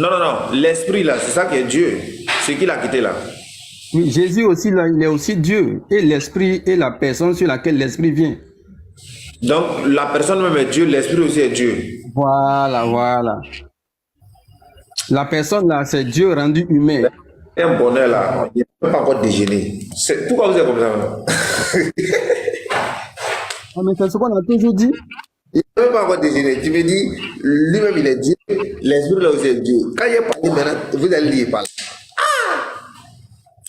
Non, non, non. L'esprit, là, c'est ça qui est Dieu. C'est qui l'a quitté, là. Oui, Jésus aussi, là, il est aussi Dieu. Et l'esprit est la personne sur laquelle l'esprit vient. Donc, la personne même est Dieu, l'esprit aussi est Dieu. Voilà, voilà. La personne, là, c'est Dieu rendu humain. C'est un bonheur, là. Il n'a pas encore déjeuné. Pourquoi vous êtes comme ça? Ah, mais c'est ce qu'on a toujours dit. Il n'a même pas encore déjeuné. Tu me dis, lui-même, il est Dieu. L'esprit, là aussi est Dieu. Quand il est parlé maintenant, vous allez lire par là.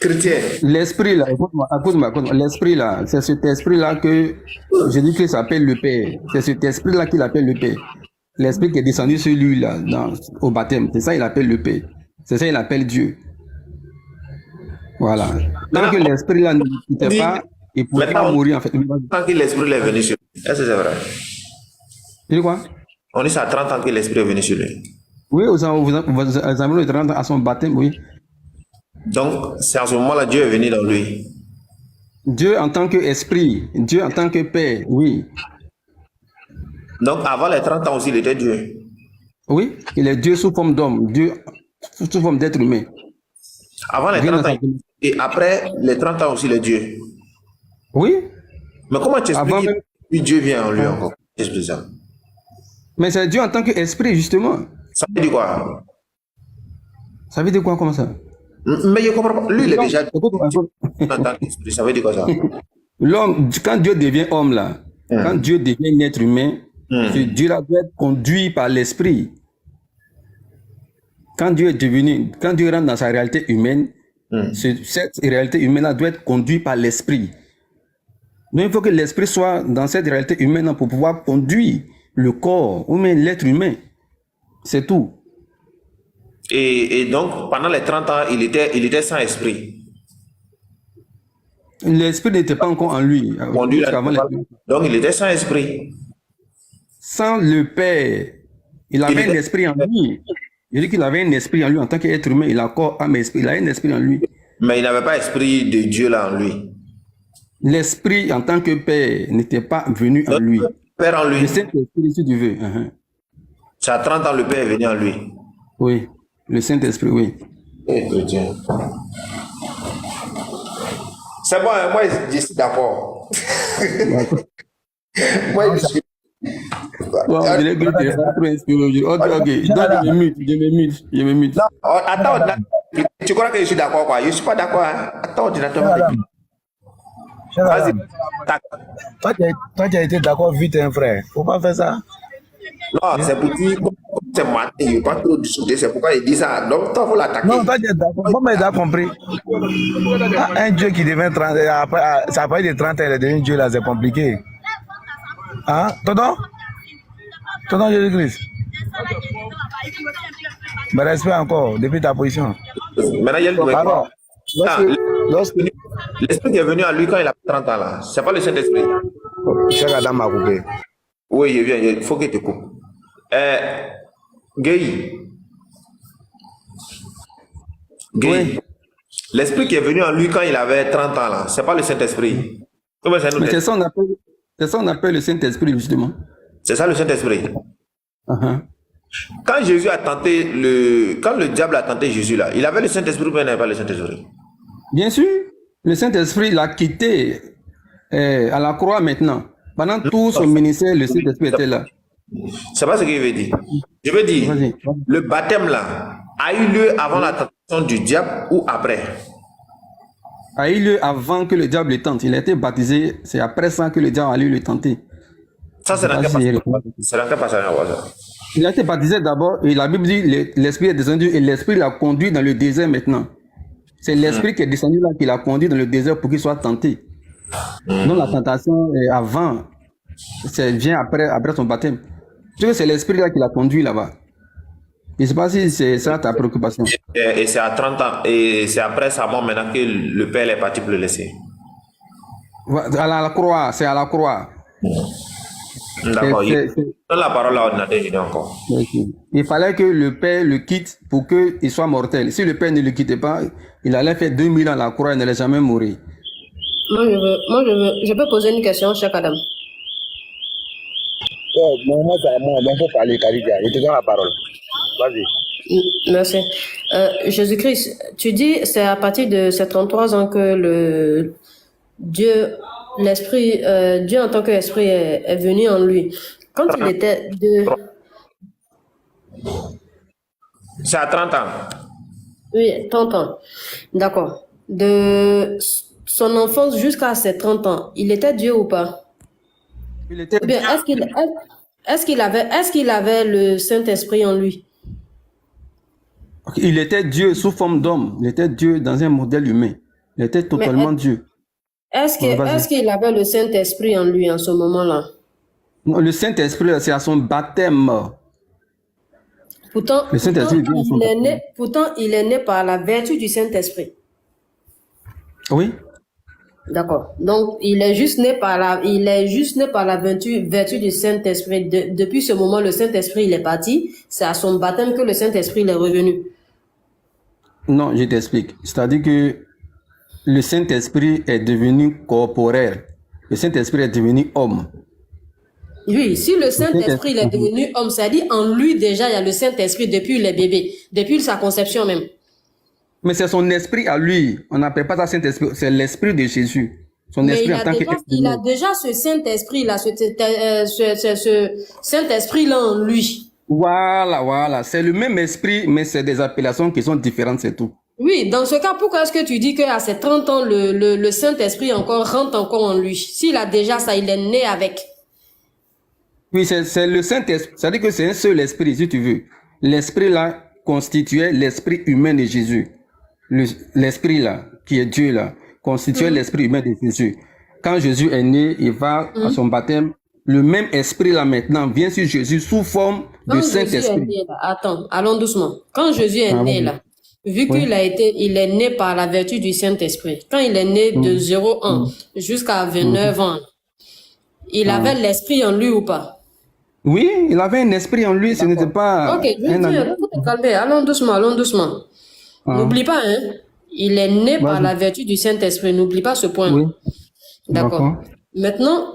Chrétien. L'esprit, là, écoute-moi. L'esprit, là, c'est cet esprit-là que Jésus-Christ appelle le Père. C'est cet esprit-là qu'il appelle le Père. L'esprit qui est descendu sur lui, là, au baptême. C'est ça qu'il appelle le Père. C'est ça qu'il appelle Dieu. Voilà. Tant que l'esprit, là, ne quittait pas, il ne pouvait pas mourir, en fait. Tant que l'esprit est venu sur lui. Est-ce que c'est vrai? Tu dis quoi? On dit ça à 30 ans que l'esprit est venu sur lui. Oui, aux environs de 30 ans à son baptême, oui. Donc, c'est à ce moment-là Dieu est venu dans lui. Dieu en tant qu'esprit, Dieu en tant que Père, oui. Donc, avant les 30 ans aussi, il était Dieu. Oui, il est Dieu sous forme d'homme, Dieu sous forme d'être humain. Avant les 30 ans, et après les 30 ans aussi, il est Dieu. Oui. Mais comment tu expliques que Dieu vient en lui encore? Explique ça. Mais c'est Dieu en tant qu'esprit, justement. Ça veut dire quoi? Ça veut dire quoi, comme ça? Mais je comprends pas. Lui, il est déjà Dieu en tant qu'esprit. Ça veut dire quoi ça? L'homme, quand Dieu devient homme, là, quand Dieu devient un être humain, ce Dieu-là doit être conduit par l'esprit. Quand Dieu rentre dans sa réalité humaine, cette réalité humaine-là doit être conduite par l'esprit. Donc, il faut que l'esprit soit dans cette réalité humaine pour pouvoir conduire le corps ou même l'être humain. C'est tout. Et donc, pendant les 30 ans, il était sans esprit. L'esprit n'était pas encore en lui. Donc, il était sans esprit. Sans le Père, il avait un esprit en lui. Il dit qu'il avait un esprit en lui en tant qu'être humain. Il a encore un esprit. Il a un esprit en lui. Mais il n'avait pas l'esprit de Dieu là en lui. L'esprit en tant que Père n'était pas venu en lui. Père en lui. Le Saint-Esprit, si tu veux. C'est à 30 ans le Père est venu en lui. Oui, le Saint-Esprit, oui. C'est bon, moi je suis d'accord. Moi je suis. On dirait que tu es trop inspiré aujourd'hui. Ok. Je me mute. Non, attends, tu crois que je suis d'accord quoi? Je ne suis pas d'accord. Hein? Attends, vas-y. Toi, tu as été d'accord vite, hein, frère. Faut pas faire ça. Non, c'est pour dire, c'est matin, il ne pas trop discuter, c'est pourquoi il dit ça. Donc, toi, il faut l'attaquer. Non, toi, tu es d'accord. Bon, mais tu as compris. Un Dieu qui devient 30, après, ça fait de 30 ans, il est devenu Dieu, là, c'est compliqué. Hein? Tonton Jésus-Christ. Mais respect encore, depuis ta position. Maintenant, il y a le Alors, l'esprit qui est venu à lui quand il a 30 ans, là, c'est pas le Saint-Esprit. Cheikh Adam m'a coupé. Oui, il vient, il faut qu'il te coupe. Guy. Oui. L'esprit qui est venu en lui quand il avait 30 ans, là, c'est pas le Saint-Esprit. C'est ça qu'on appelle le Saint-Esprit, justement. C'est ça le Saint-Esprit. Quand Jésus a tenté quand le diable a tenté Jésus là, il avait le Saint-Esprit ou il n'avait pas le Saint-Esprit? Bien sûr, le Saint-Esprit l'a quitté à la croix maintenant. Pendant tout son ministère, le Saint-Esprit était là. C'est pas ce que je veux dire. Je veux dire, le baptême là a eu lieu avant la tentation du diable ou après? A eu lieu avant que le diable le tente. Il a été baptisé, c'est après ça que le diable a eu le tenter. Ça, c'est dans quel passage? Il a été baptisé d'abord et la Bible dit l'Esprit est descendu et l'Esprit l'a conduit dans le désert maintenant. C'est l'Esprit qui est descendu là qui l'a conduit dans le désert pour qu'il soit tenté. Donc la tentation est avant, vient après son baptême. Tu vois, c'est l'Esprit là qui l'a conduit là-bas. Je ne sais pas si c'est ça ta préoccupation. Et c'est à 30 ans, et c'est après sa mort maintenant que le Père est parti pour le laisser. À la croix, c'est à la croix. D'accord. Dans la parole là, on a déjà encore. Il fallait que le Père le quitte pour qu'il soit mortel. Si le Père ne le quittait pas, il allait faire 2000 ans à la croix et n'allait jamais mourir. Je peux poser une question, Cheikh Adam. Moi, c'est à moi, donc il faut parler, Karidia. Je te donne la parole. Vas-y. Merci. Jésus-Christ, tu dis c'est à partir de ces 33 ans que le Dieu, l'esprit, Dieu en tant qu'esprit est venu en lui. Quand il était de... C'est à 30 ans. Oui, 30 ans. D'accord. De son enfance jusqu'à ses 30 ans, il était Dieu ou pas? Il était... Ou bien, est-ce qu'il avait le Saint-Esprit en lui? Il était Dieu sous forme d'homme. Il était Dieu dans un modèle humain. Il était totalement Dieu. Est-ce qu'il avait le Saint-Esprit en lui en ce moment-là? Non, le Saint-Esprit, c'est à son baptême. Pourtant, Le Saint-Esprit vient à son baptême. pourtant, il est né par la vertu du Saint-Esprit. Oui. D'accord. Donc, il est juste né par la vertu du Saint-Esprit. Depuis ce moment, le Saint-Esprit, il est parti. C'est à son baptême que le Saint-Esprit il est revenu. Non, je t'explique. C'est-à-dire que le Saint-Esprit est devenu corporel. Le Saint-Esprit est devenu homme. Oui, si le Saint-Esprit il est devenu homme, c'est-à-dire en lui déjà, il y a le Saint-Esprit depuis les bébés, depuis sa conception même. Mais c'est son esprit à lui. On n'appelle pas ça Saint-Esprit. C'est l'esprit de Jésus. Son Mais esprit en tant qu'être il a humain. déjà ce Saint-Esprit-là, ce Saint-Esprit-là en lui. Voilà. C'est le même esprit, mais c'est des appellations qui sont différentes, c'est tout. Oui, dans ce cas, pourquoi est-ce que tu dis qu'à ses 30 ans, le Saint-Esprit rentre encore en lui? S'il a déjà ça, il est né avec. Oui, c'est le Saint-Esprit. C'est-à-dire que c'est un seul esprit, si tu veux. L'esprit là constituait l'esprit humain de Jésus. L'esprit là, qui est Dieu là, constituait l'esprit humain de Jésus. Quand Jésus est né, il va à son baptême. Le même esprit là maintenant vient sur Jésus sous forme de Saint-Esprit. Attends, allons doucement. Quand Jésus est né là, vu qu'il il est né par la vertu du Saint-Esprit. Quand il est né de 0 ans jusqu'à 29 ans, il avait l'esprit en lui ou pas? Oui, il avait un esprit en lui, ce n'était pas... Ok, je veux pour te calmer, allons doucement. N'oublie pas, hein, il est né par la vertu du Saint-Esprit, n'oublie pas ce point. Oui. D'accord. Maintenant,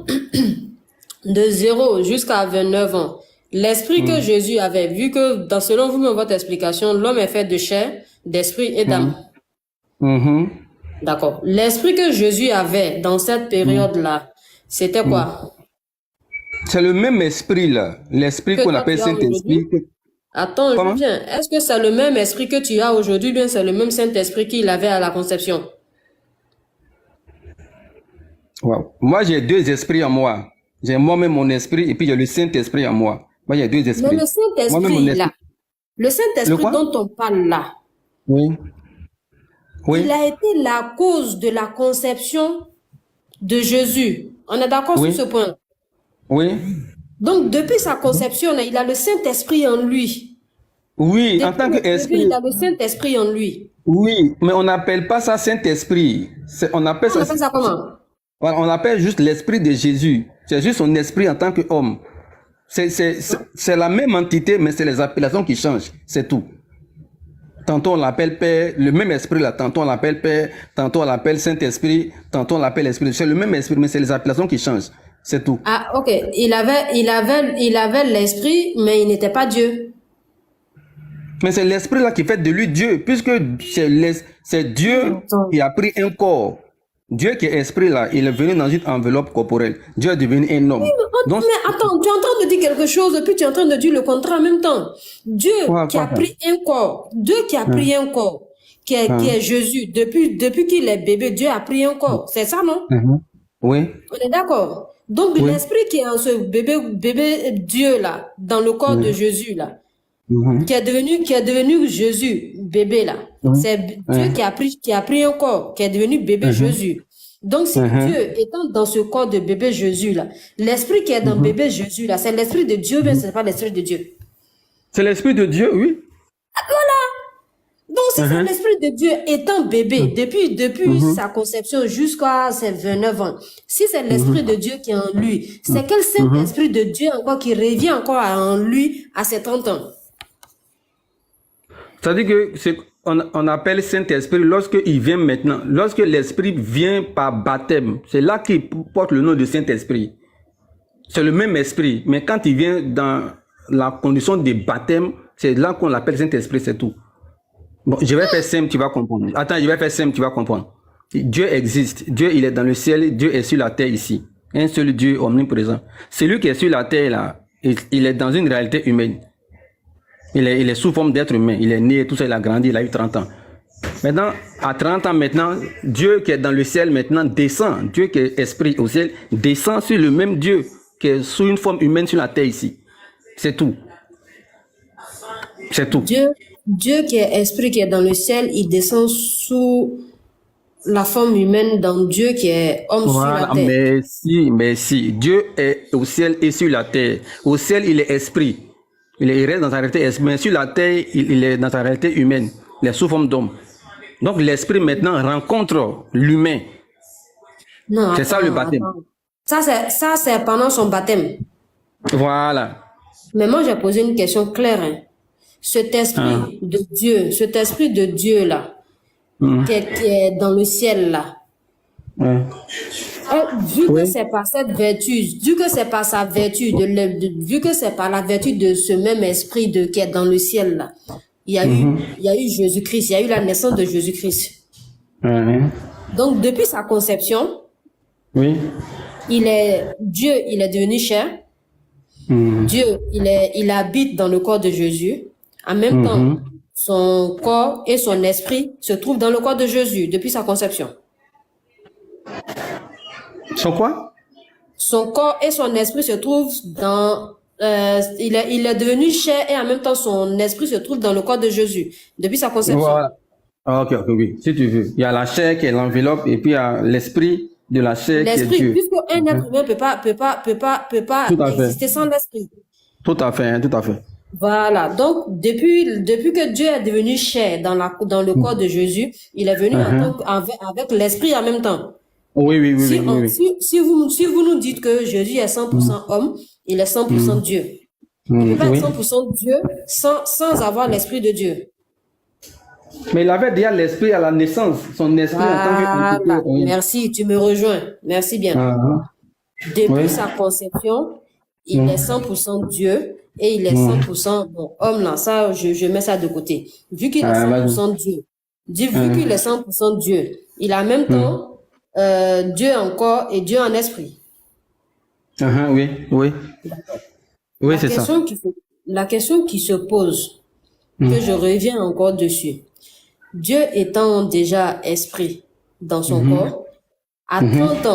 de 0 jusqu'à 29 ans, l'esprit que Jésus avait, vu que selon vous, votre explication, l'homme est fait de chair, d'esprit et d'âme. D'accord. L'esprit que Jésus avait dans cette période-là, c'était quoi? C'est le même esprit là, l'esprit qu'on appelle Saint-Esprit. Attends, je viens. Est-ce que c'est le même esprit que tu as aujourd'hui, bien c'est le même Saint-Esprit qu'il avait à la conception? Wow. Moi, j'ai deux esprits en moi. J'ai moi-même mon esprit et puis j'ai le Saint-Esprit en moi. Moi, j'ai deux esprits. Mais le Saint-Esprit là, le Saint-Esprit dont on parle là, il a été la cause de la conception de Jésus. On est d'accord sur ce point? Oui. Donc, depuis sa conception, là, il a le Saint-Esprit en lui. Oui, Depuis en tant qu'esprit. Il a le Saint-Esprit en lui. Oui, mais on n'appelle pas ça Saint-Esprit. On appelle ça comment? Voilà, on appelle juste l'esprit de Jésus. C'est juste son esprit en tant qu'homme. C'est la même entité, mais c'est les appellations qui changent. C'est tout. Tantôt on l'appelle Père, le même esprit là, tantôt on l'appelle Père, tantôt on l'appelle Saint-Esprit, tantôt on l'appelle Esprit. C'est le même esprit, mais c'est les appellations qui changent. C'est tout. Ah, ok. Il avait l'esprit, mais il n'était pas Dieu. Mais c'est l'esprit là qui fait de lui Dieu, puisque c'est Dieu qui a pris un corps. Dieu qui est esprit là, il est venu dans une enveloppe corporelle. Dieu est devenu un homme. Oui, mais attends, tu es en train de dire quelque chose, et puis tu es en train de dire le contraire en même temps. Dieu qui a pris un corps, qui est Jésus, depuis qu'il est bébé, Dieu a pris un corps. C'est ça, non? Oui. On est d'accord. Donc, l'esprit qui est en ce bébé Dieu là, dans le corps de Jésus là, qui est devenu Jésus, bébé là. C'est Dieu qui a pris un corps, qui est devenu bébé Jésus. Donc, si Dieu étant dans ce corps de bébé Jésus là, l'esprit qui est dans bébé Jésus là, c'est l'esprit de Dieu, mais c'est pas l'esprit de Dieu. C'est l'esprit de Dieu, oui. Voilà. Donc, si c'est l'esprit de Dieu étant bébé, depuis sa conception jusqu'à ses 29 ans, si c'est l'esprit de Dieu qui est en lui, c'est quel Saint-Esprit de Dieu encore qui revient encore en lui à ses 30 ans? C'est-à-dire que on appelle Saint-Esprit lorsqu'il vient maintenant, lorsque l'Esprit vient par baptême, c'est là qu'il porte le nom de Saint-Esprit. C'est le même esprit, mais quand il vient dans la condition de baptême, C'est là qu'on l'appelle Saint-Esprit, c'est tout. Bon, je vais faire simple, tu vas comprendre. Attends, je vais faire simple, tu vas comprendre. Dieu existe. Dieu, il est dans le ciel. Dieu est sur la terre ici. Un seul Dieu omniprésent. Celui qui est sur la terre, là, il est dans une réalité humaine. Il est sous forme d'être humain. Il est né, tout ça, il a grandi, il a eu 30 ans. Maintenant, à 30 ans maintenant, Dieu qui est dans le ciel maintenant descend. Dieu qui est esprit au ciel descend sur le même Dieu qui est sous une forme humaine sur la terre ici. C'est tout. C'est tout. Dieu qui est esprit, qui est dans le ciel, il descend sous la forme humaine dans Dieu qui est homme sur la terre. Merci. Dieu est au ciel et sur la terre. Au ciel, il est esprit. Il reste dans sa réalité esprit. Mais sur la terre, il est dans sa réalité humaine. Il est sous forme d'homme. Donc l'esprit maintenant rencontre l'humain. C'est ça le baptême. Ça, c'est pendant son baptême. Voilà. Mais moi, j'ai posé une question claire. Hein. Cet esprit de Dieu là, qui est dans le ciel là, vu que c'est par cette vertu, vu que c'est par sa vertu, vu que c'est par la vertu de ce même esprit qui est dans le ciel là, il y a eu Jésus-Christ, il y a eu la naissance de Jésus-Christ. Donc depuis sa conception, Dieu, il est devenu chair. Dieu, il habite dans le corps de Jésus. En même temps, son corps et son esprit se trouvent dans le corps de Jésus depuis sa conception. Son quoi? Son corps et son esprit se trouvent dans... il est devenu chair et en même temps son esprit se trouve dans le corps de Jésus depuis sa conception. Voilà. Ok, oui, si tu veux. Il y a la chair qui est l'enveloppe et puis il y a l'esprit de la chair qui est Dieu. L'esprit, puisque un être humain peut pas exister sans l'esprit. Tout à fait. Voilà. Donc, depuis que Dieu est devenu chair dans le corps de Jésus, il est venu avec l'esprit en même temps. Oui. Si vous nous dites que Jésus est 100% homme, il est 100% Dieu. Il ne peut pas être 100% Dieu sans avoir l'esprit de Dieu. Mais il avait déjà l'esprit à la naissance, son esprit en tant que... Merci, tu me rejoins. Merci bien. Depuis sa conception, il est 100% Dieu et il est 100% homme. Là, ça, je mets ça de côté. Vu qu'il est 100% Dieu, vu qu'il est 100% Dieu, il a en même temps Dieu en corps et Dieu en esprit. Oui, c'est ça. La question qui se pose, que je reviens encore dessus, Dieu étant déjà esprit dans son corps, à 30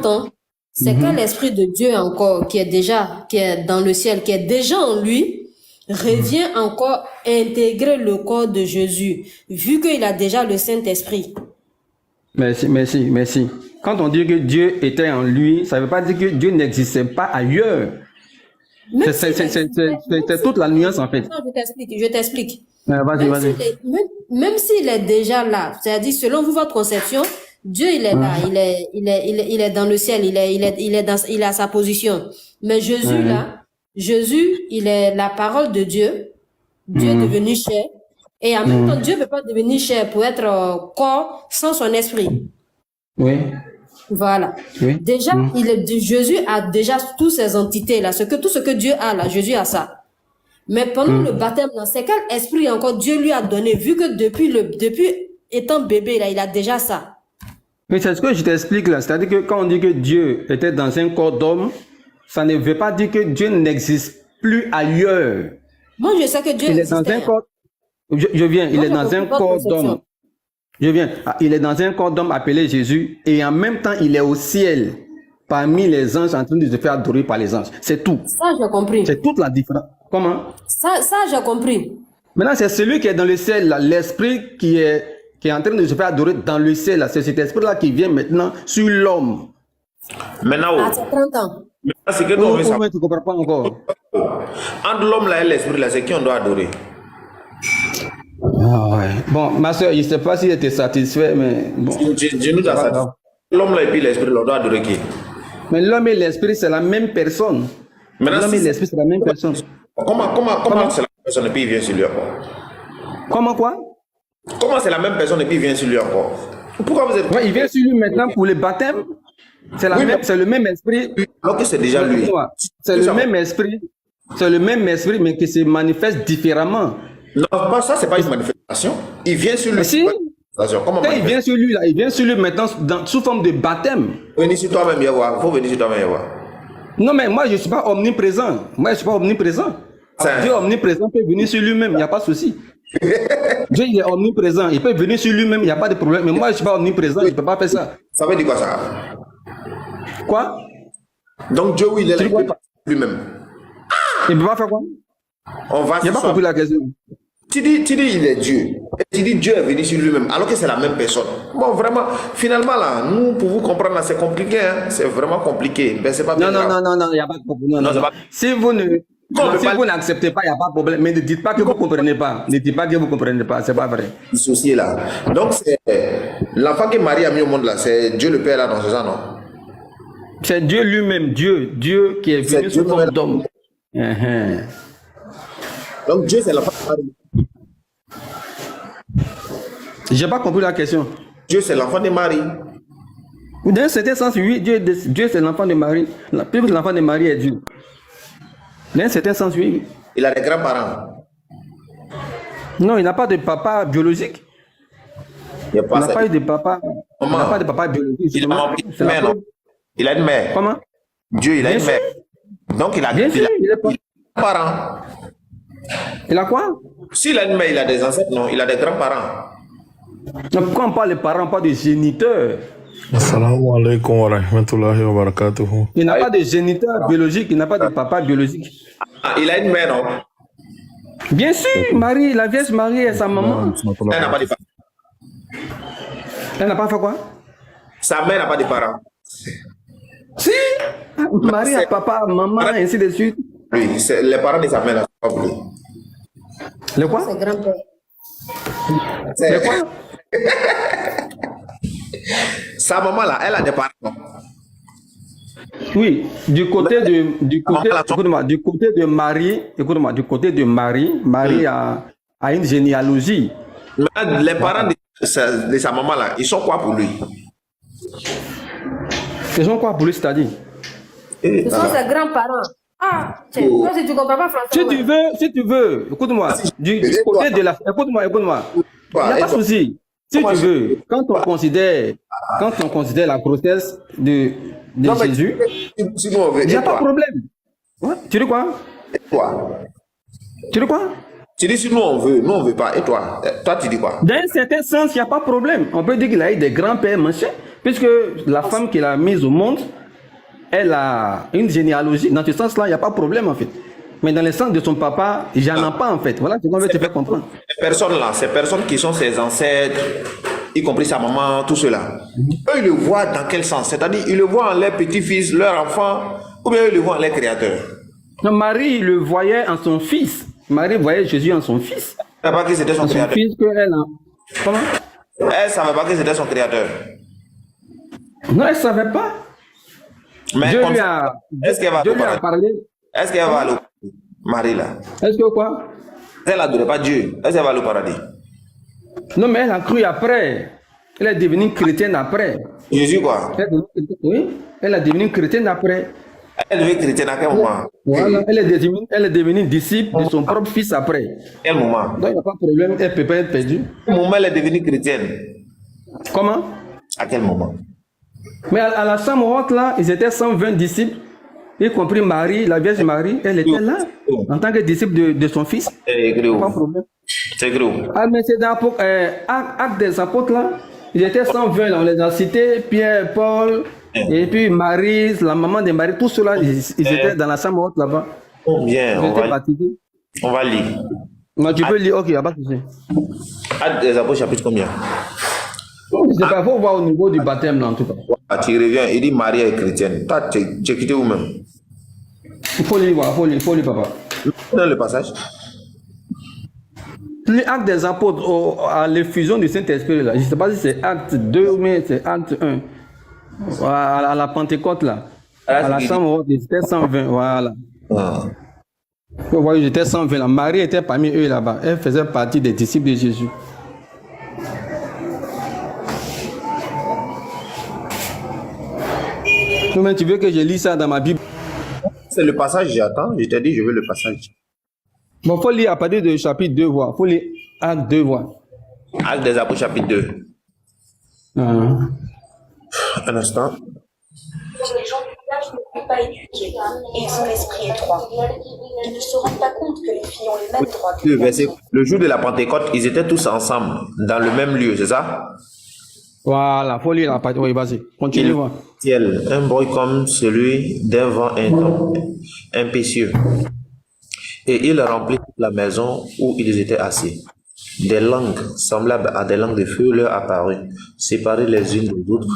ans, c'est que l'esprit de Dieu encore, qui est dans le ciel, qui est déjà en lui, revient encore intégrer le corps de Jésus, vu qu'il a déjà le Saint-Esprit. Merci. Quand on dit que Dieu était en lui, ça ne veut pas dire que Dieu n'existait pas ailleurs. C'est toute la nuance en fait. Non, je t'explique. Vas-y. Même s'il est déjà là, c'est-à-dire selon votre conception, Dieu il est là, il est dans le ciel, il a sa position. Mais Jésus là, il est la parole de Dieu. Dieu est devenu chair. Et en même temps, Dieu ne peut pas devenir chair pour être corps sans son esprit. Oui. Voilà. Déjà, Jésus a déjà toutes ces entités là, tout ce que Dieu a là, Jésus a ça. Mais pendant le baptême, c'est quel esprit encore Dieu lui a donné, vu que depuis étant bébé là, il a déjà ça. Mais c'est ce que je t'explique là, c'est-à-dire que quand on dit que Dieu était dans un corps d'homme, ça ne veut pas dire que Dieu n'existe plus ailleurs. Moi, je sais que Dieu il est dans un corps. Je viens, il est dans un corps d'homme. Il est dans un corps d'homme appelé Jésus et en même temps, il est au ciel parmi les anges en train de se faire adorer par les anges. C'est tout. Ça, j'ai compris. C'est toute la différence. Comment? Ça, j'ai compris. Maintenant, c'est celui qui est dans le ciel, l'esprit qui est en train de se faire adorer dans le ciel. C'est cet esprit-là qui vient maintenant sur l'homme. Maintenant, à 30 ans. C'est que nous, tu ne comprends pas encore. Entre l'homme là et l'esprit là, c'est qui on doit adorer? Bon, ma soeur, je ne sais pas si elle était satisfait, mais bon. Je nous satisfait. L'homme là et puis l'esprit, on doit adorer qui? Mais l'homme et l'esprit, c'est la même personne. L'homme et l'esprit, c'est la même personne. Comment c'est la même personne et puis il vient sur lui encore? Comment quoi? Comment c'est la même personne et puis il vient sur lui encore? Pourquoi vous êtes... il vient sur lui maintenant pour le baptême. C'est le même esprit. Ok, c'est déjà lui. C'est le même esprit. C'est le même esprit, mais qui se manifeste différemment. Non, pas ça, c'est pas une manifestation. Il vient sur lui. Mais si, Comment quand il vient sur lui, là, il vient sur lui maintenant sous forme de baptême. Venez sur toi-même, Yahweh. Il faut venir sur toi-même, Yahweh. Non, mais moi, je ne suis pas omniprésent. Moi, je ne suis pas omniprésent. Dieu omniprésent peut venir sur lui-même, il n'y a pas de souci. Dieu, il est omniprésent. Il peut venir sur lui-même, il n'y a pas de problème. Mais moi, je ne suis pas omniprésent, je ne peux pas faire ça. Ça veut dire quoi, ça? Quoi? Donc, Dieu, oui, il est là, il peut pas lui-même. Il ne peut pas faire quoi? On va Je n'ai pas compris la question. Tu dis, il est Dieu. Et tu dis, Dieu est venu sur lui-même, alors que c'est la même personne. Bon, vraiment, finalement, là, nous, pour vous comprendre, là, c'est compliqué. Hein? C'est vraiment compliqué. Ben, c'est pas bien Non, grave. il n'y a pas de problème. Non, c'est pas... Si vous n'acceptez pas, il n'y a pas de problème. Mais ne dites pas que vous ne comprenez pas. Ne dites pas que vous ne comprenez pas. Ce n'est pas vrai. Dissocié, là. Donc, c'est l'enfant que Marie a mis au monde, là, c'est Dieu le Père, là, dans ce genre, non? C'est Dieu lui-même, Dieu qui est venu sous forme d'homme. Donc, Dieu, c'est l'enfant de Marie. J'ai pas compris la question. Dieu, c'est l'enfant de Marie. Dans un certain sens, oui, Dieu c'est l'enfant de Marie. Puisque l'enfant de Marie est Dieu. Dans un certain sens, oui. Il a des grands-parents. Non, il n'a pas de papa biologique. Il n'a pas eu de papa. Il n'a pas de papa biologique. Il a une mère, non? Il a une mère. Comment? Dieu, il a une mère. Donc, il a des grands-parents. Il a quoi? S'il a une mère, il a des ancêtres, non? Il a des grands-parents. Pourquoi on parle de parents, pas de géniteurs? Assalamu alaikum wa rahmatullahi wa barakatuhu. Il n'a pas de géniteur biologique, il n'a pas de papa biologique. Ah, il a une mère, non? Bien sûr, Marie, la Vierge Marie est sa maman. Elle n'a pas de parents. Elle n'a pas fait quoi? Sa mère n'a pas de parents. Si! Marie a papa, maman, et ainsi de suite. Oui, les parents de sa mère, là, pas voulu. Le quoi? C'est grand-père. Le quoi? Sa maman, là, elle a des parents. Oui, du côté de Marie, écoute-moi, du côté de Marie, Marie a une généalogie. Mais les parents de sa maman, là, ils sont quoi pour lui? Ils sont quoi pour lui, c'est-à-dire? Ce sont ses grands-parents. Ah, tiens, toi, si tu ne comprends pas français. Si tu veux, écoute-moi, du côté de la... Écoute-moi. Il n'y a pas de souci. Si tu veux, quand on considère la grossesse de Jésus, il n'y a pas de problème. Ouais. Tu dis quoi? Et toi? Tu dis quoi? Tu dis si nous on veut pas. Et toi? Toi, tu dis quoi? Dans un certain sens, il n'y a pas de problème. On peut dire qu'il a eu des grands-pères, machin, puisque la femme qu'il a mise au monde, elle a une généalogie. Dans ce sens-là, il n'y a pas de problème en fait. Mais dans le sens de son papa, j'en ai pas en fait. Voilà ce qu'on veut te faire comprendre. Ces personnes-là, ces personnes qui sont ses ancêtres, y compris sa maman, tout cela, eux, ils le voient dans quel sens? C'est-à-dire, ils le voient en leur petit-fils, leur enfant, ou bien ils le voient en leur créateur? Non, Marie le voyait en son fils. Marie voyait Jésus en son fils. Elle ne savait pas que c'était son créateur. Fils que elle a... Comment? Elle ne savait pas que c'était son créateur. Non, elle ne savait pas. Mais Dieu lui a parlé. Est-ce qu'elle va aller au Marie là? Est-ce que quoi? Elle n'adorait pas Dieu. Est-ce qu'elle va aller au paradis? Non, mais elle a cru après. Elle est devenue chrétienne après. Jésus quoi? Oui, elle est devenue chrétienne après. Elle est devenue chrétienne à quel moment? Voilà, elle est devenue disciple de son propre fils après. Quel moment? Donc il n'y a pas de problème, elle ne peut pas être perdue. À quel moment elle est devenue chrétienne? Comment? À quel moment? Mais à la Samoa, là, ils étaient 120 disciples, y compris Marie, la Vierge Marie, elle était là, en tant que disciple de son fils. C'est gros. Pas de problème. C'est gros. Ah, mais c'est dans Acte des Apôtres, là, ils étaient 120, là, on les a cités, Pierre, Paul, et puis Marie, la maman de Marie, tout cela, ils étaient dans la Samoa là-bas. Bien, on va lire. Non, tu peux lire, ok, il n'y a pas de souci. Acte des Apôtres, chapitre combien? Je sais pas, il faut voir au niveau du baptême, là, en tout cas. Tu reviens, il dit Marie est chrétienne. Toi, tu es quitté où-même? Il faut lire, il faut lire, papa. Dans le passage. L'acte des apôtres à l'effusion du Saint-Esprit, là. Je ne sais pas si c'est acte 2 ou c'est acte 1. À la Pentecôte, là. À la Samoa, j'étais 120, voilà. Vous voyez, j'étais 120 là. Marie était parmi eux là-bas. Elle faisait partie des disciples de Jésus. Mais tu veux que je lise ça dans ma Bible? c'est le passage, j'attends. Je t'ai dit, je veux le passage. Bon, il faut lire à partir de chapitre 2 voix. Il faut lire Acte 2 voix. Actes des Apôtres, chapitre 2. Un instant. Les gens du village ne sont pas éduqués et ils ont l'esprit étroit. Ils ne se rendent pas compte que les filles ont les mêmes droits que les garçons. Le jour de la Pentecôte, ils étaient tous ensemble, dans le même lieu, c'est ça? Voilà, il faut lire la partie. Oui, vas-y. Continue. Voir. Ciel, un bruit comme celui d'un vent impétueux. Et il remplit toute la maison où ils étaient assis. Des langues semblables à des langues de feu leur apparurent, séparées les unes des autres,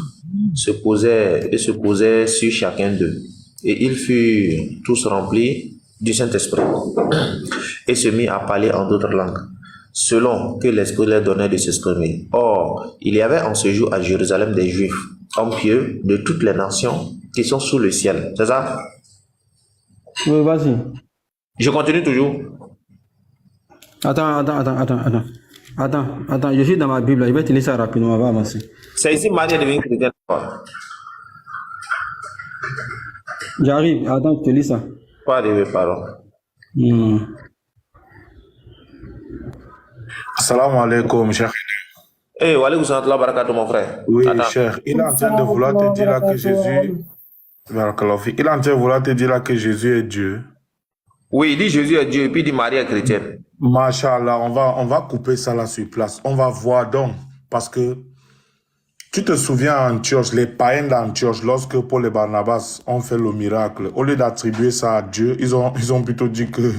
se posaient sur chacun d'eux. Et ils furent tous remplis du Saint-Esprit et se mirent à parler en d'autres langues, selon que l'Esprit leur donnait de s'exprimer. Or, il y avait en ce jour à Jérusalem des Juifs, hommes pieux de toutes les nations qui sont sous le ciel. C'est ça? Oui, vas-y. Je continue toujours. Attends, je suis dans ma Bible, je vais te lire ça rapidement, on va avancer. C'est ici Marie est devenue chrétienne. J'arrive, attends, je te lis ça. Pas arrivé, pardon. Salam alaikum, cher. Eh, wa alaykoum salam wa barakatuh, mon frère. Oui, Attends. cher. Il est en train de vouloir te dire là que Jésus. Barakallahu fik. Il est en train de vouloir te dire là que Jésus est Dieu. Oui, il dit Jésus est Dieu et puis il dit Marie est chrétienne. Machallah, on va couper ça là sur place. On va voir donc. Parce que tu te souviens en Antioche, les païens d'Antioche, lorsque Paul et Barnabas ont fait le miracle, au lieu d'attribuer ça à Dieu, ils ont plutôt dit que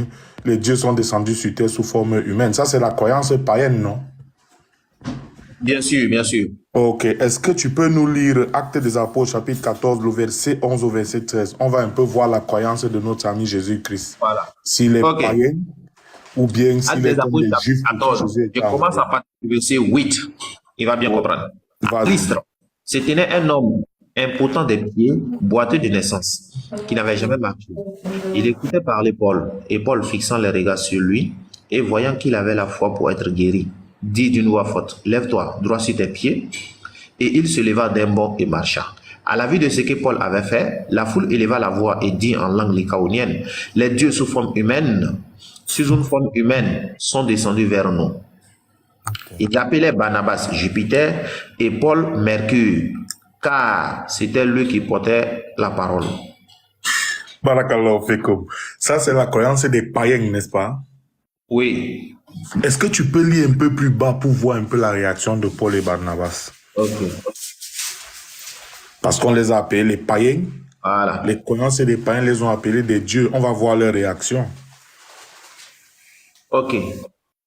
les dieux sont descendus sur terre sous forme humaine. Ça, c'est la croyance païenne, non? Bien sûr, bien sûr. Ok. Est-ce que tu peux nous lire Actes des Apôtres, chapitre 14, le verset 11 au verset 13? On va un peu voir la croyance de notre ami Jésus-Christ. Voilà. S'il est païen ou bien Actes s'il est des comme Apôtres, les chapitre Juifs. 14. Je commence à partir du verset 8. Il va bien comprendre. Vas-y. Christ se tenait un homme impotent des pieds, boiteux de naissance, qui n'avait jamais marché. Il écoutait parler Paul, et Paul, fixant les regards sur lui, et voyant qu'il avait la foi pour être guéri, dit d'une voix forte, « Lève-toi, droit sur tes pieds. » Et il se leva d'un bond et marcha. À la vue de ce que Paul avait fait, la foule éleva la voix et dit en langue lycaonienne, « Les dieux sous forme humaine, sous une forme humaine, sont descendus vers nous. » Ils appelaient Barnabas Jupiter et Paul Mercure, car c'était lui qui portait la parole. Barakallahu fikum. Ça, c'est la croyance des païens, n'est-ce pas? Oui. Est-ce que tu peux lire un peu plus bas pour voir un peu la réaction de Paul et Barnabas? Ok. Parce qu'on les a appelés les païens. Voilà. Les croyances des païens les ont appelés des dieux. On va voir leur réaction. Ok.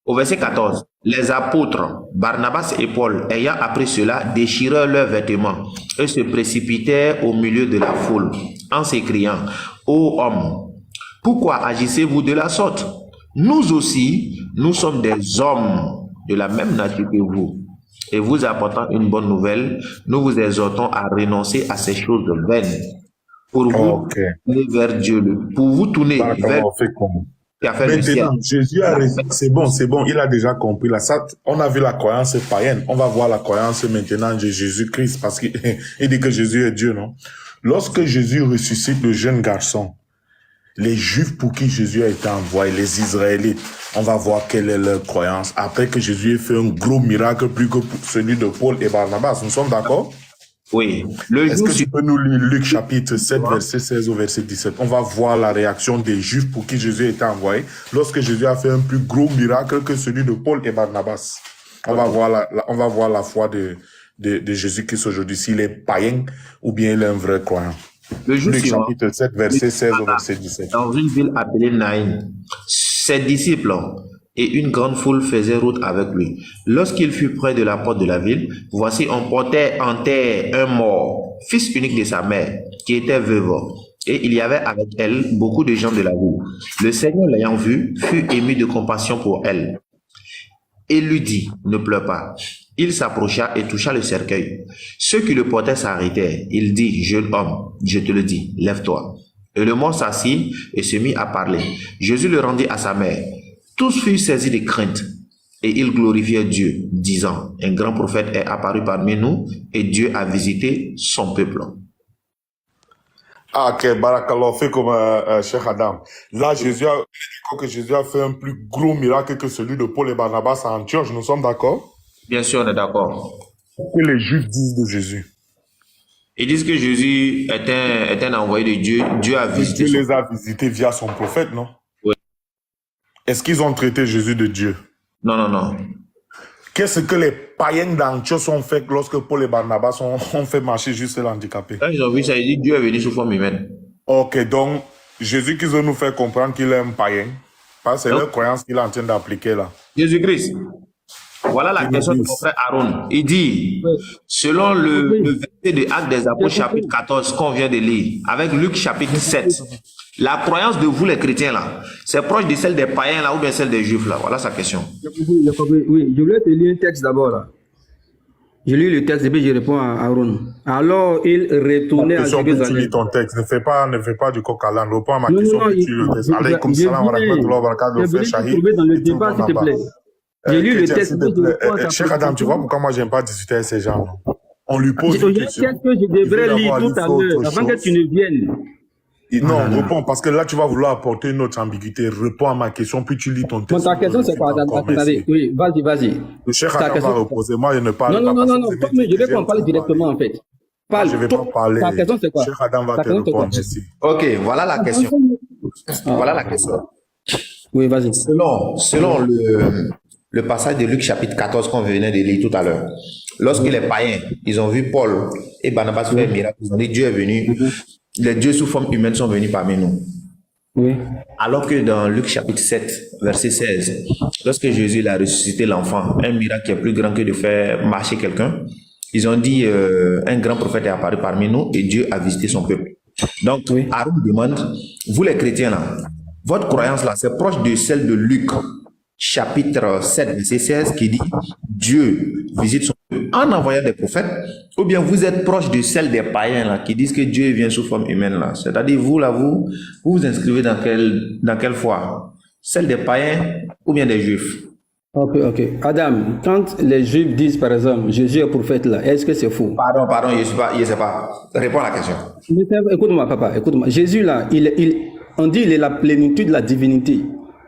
Au verset 14, les apôtres, Barnabas et Paul, ayant appris cela, déchirèrent leurs vêtements et se précipitèrent au milieu de la foule en s'écriant, « Ô hommes, pourquoi agissez-vous de la sorte? Nous aussi, nous sommes des hommes de la même nature que vous. Et vous apportant une bonne nouvelle, nous vous exhortons à renoncer à ces choses vaines. Pour vous tourner vers Dieu, pour vous tourner vers qui a fait le ciel. Maintenant, Jésus a raison. C'est bon, il a déjà compris. Là, ça, on a vu la croyance païenne. On va voir la croyance maintenant de Jésus-Christ parce qu'il dit que Jésus est Dieu, non? Lorsque Jésus ressuscite le jeune garçon, les Juifs pour qui Jésus a été envoyé, les Israélites, on va voir quelle est leur croyance. Après que Jésus ait fait un gros miracle plus que celui de Paul et Barnabas. Nous sommes d'accord? Oui. Est-ce que tu peux nous lire Luc chapitre 7, verset 16 au verset 17? On va voir la réaction des Juifs pour qui Jésus a été envoyé lorsque Jésus a fait un plus gros miracle que celui de Paul et Barnabas. On va voir la foi de Jésus-Christ aujourd'hui, s'il est païen ou bien il est un vrai croyant. Luc chapitre 7, verset 16 au verset 17. Dans une ville appelée Naïn, ses disciples et une grande foule faisaient route avec lui. Lorsqu'il fut près de la porte de la ville, voici on portait en terre un mort, fils unique de sa mère, qui était veuve. Et il y avait avec elle beaucoup de gens de la ville. Le Seigneur l'ayant vue, fut ému de compassion pour elle. Et lui dit, ne pleure pas. Il s'approcha et toucha le cercueil. Ceux qui le portaient s'arrêtèrent. Il dit, jeune homme, je te le dis, lève-toi. Et le mort s'assit et se mit à parler. Jésus le rendit à sa mère. Tous furent saisis de crainte et ils glorifièrent Dieu, disant, un grand prophète est apparu parmi nous et Dieu a visité son peuple. Ah, ok, Barakallah, fait comme Cheikh Adam. Là, que Jésus a fait un plus gros miracle que celui de Paul et Barnabas à Antioche, nous sommes d'accord? Bien sûr, on est d'accord. Que les Juifs disent de Jésus. Ils disent que Jésus est un envoyé de Dieu. Dieu a visité. Dieu les a visités via son prophète, non? Oui. Est-ce qu'ils ont traité Jésus de Dieu? Non, non, non. Qu'est-ce que les païens d'Antioche ont fait lorsque Paul et Barnabas ont fait marcher juste l'handicapé? Quand ils ont vu ça, ils disent Dieu est venu sous forme humaine. Ok, donc Jésus qui veut nous faire comprendre qu'il est un païen, parce que c'est leur croyance qu'il est en train d'appliquer là. Jésus-Christ. Voilà la question de mon frère Aaron. Il dit, selon le verset de Actes des Apôtres chapitre 14 qu'on vient de lire, avec Luc chapitre 7, la croyance de vous les chrétiens là, c'est proche de celle des païens là ou bien celle des juifs là. Voilà sa question. Oui, je voulais te lire un texte d'abord là. Je lis le texte et puis je réponds à Aaron. Alors il retournait à Jérusalem. Tu lis ton texte, ne fais pas du coq à l'âne. Réponds à ma question, puis tu le texte. Alaykoum salam wa rahmatullahi wa barakatuh. Je voulais trouver dans le débat, s'il te plaît. J'ai lu le texte. Cheikh Adam, tu vois pourquoi moi j'aime pas discuter avec ces gens? On lui pose une question. Qu'est-ce que je devrais lire tout à l'heure avant que tu ne viennes? Non, réponds, parce que là, tu vas vouloir apporter une autre ambiguïté. Réponds à ma question, puis tu lis ton texte. Ta question, c'est quoi? Attendez, oui, vas-y. Le Cheikh Adam va reposer. Moi, je ne parle pas. Non, je vais qu'on parle directement, en fait. Parle. Je ne vais pas parler. Ta question, c'est quoi? Cheikh Adam va te répondre ici. Ok, voilà la question. Voilà la question. Oui, vas-y. Selon le passage de Luc chapitre 14 qu'on venait de lire tout à l'heure, lorsque les païens, ils ont vu Paul et Barnabas faire un miracle, ils ont dit Dieu est venu, les dieux sous forme humaine sont venus parmi nous. Oui. Alors que dans Luc chapitre 7, verset 16, lorsque Jésus il a ressuscité l'enfant, un miracle qui est plus grand que de faire marcher quelqu'un, ils ont dit un grand prophète est apparu parmi nous et Dieu a visité son peuple. Donc, Aaron demande, vous les chrétiens là, votre croyance là, c'est proche de celle de Luc chapitre 7, verset 16 qui dit Dieu visite son peuple en envoyant des prophètes, ou bien vous êtes proche de celle des païens là qui disent que Dieu vient sous forme humaine là. C'est-à-dire vous là, vous inscrivez dans quelle foi? Celle des païens ou bien des juifs? Ok. Adam, quand les juifs disent par exemple Jésus est prophète là, est-ce que c'est faux? Pardon, je sais pas. Réponds à la question. Écoute-moi, papa, écoute-moi. Jésus là, on dit il est la plénitude de la divinité.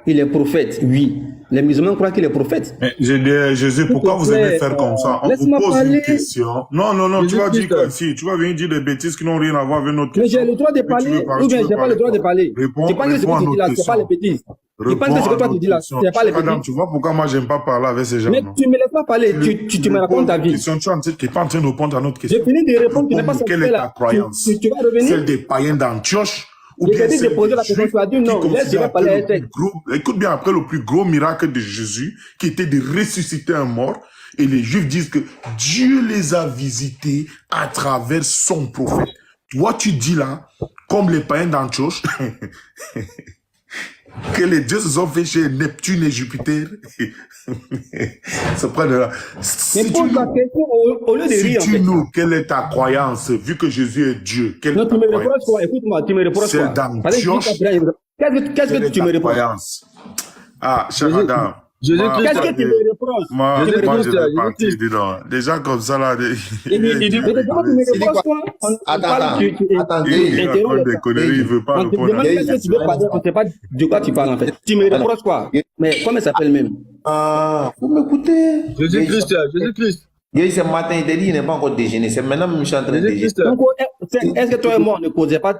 Il est prophète, oui. Les musulmans croient qu'il est prophète. Mais j'ai dit, Jésus, pourquoi vous aimez faire comme ça? On vous pose une question. Non, tu vas dire que si, tu vas venir dire des bêtises qui n'ont rien à voir avec notre question. Mais j'ai le droit de parler, ou bien j'ai pas le droit de parler. Tu penses que ce que tu dis là, c'est pas les bêtises. Tu penses que ce que toi tu dis là, c'est pas les bêtises. Tu vois pourquoi moi j'aime pas parler avec ces gens? Mais tu me laisses pas parler, tu me racontes ta vie. Tu n'es pas en train de répondre à notre question. J'ai fini de répondre, tu n'es pas censé quelle est ta croyance? Tu vas revenir. Celle des païens d'Antioche? Ou bien de poser la question, tu as dit non, laisse, je vais parler à écoute bien, après le plus gros miracle de Jésus, qui était de ressusciter un mort, et les Juifs disent que Dieu les a visités à travers son prophète. Toi, tu dis là, comme les païens d'Antioche, que les dieux se sont fait chez Neptune et Jupiter. C'est près de là. Mais pose la question au lieu de rire, en fait. Dis-nous, quelle est ta croyance, vu que Jésus est Dieu? Non, tu me reproches quoi? Écoute-moi, tu me reproches quoi? C'est d'Antioche. Qu'est-ce que tu me reproches? Ah, cher Adam. Qu'est-ce que tu me reproches? Moi, je vais partir dedans. Des gens comme ça, là. Il dit, tu me reproches quoi? Attends. Il des conneries, il veut pas répondre. Qu'est-ce que tu veux parler? On ne sait pas de quoi tu parles, en fait. Tu me reproches quoi? Mais comment il s'appelle même? Ah, vous m'écoutez? Jésus-Christ. Ce matin, il t'a dit qu'il n'est pas encore déjeuné. C'est maintenant que je suis en train de déjeuner. Est-ce que toi et moi, on ne causait pas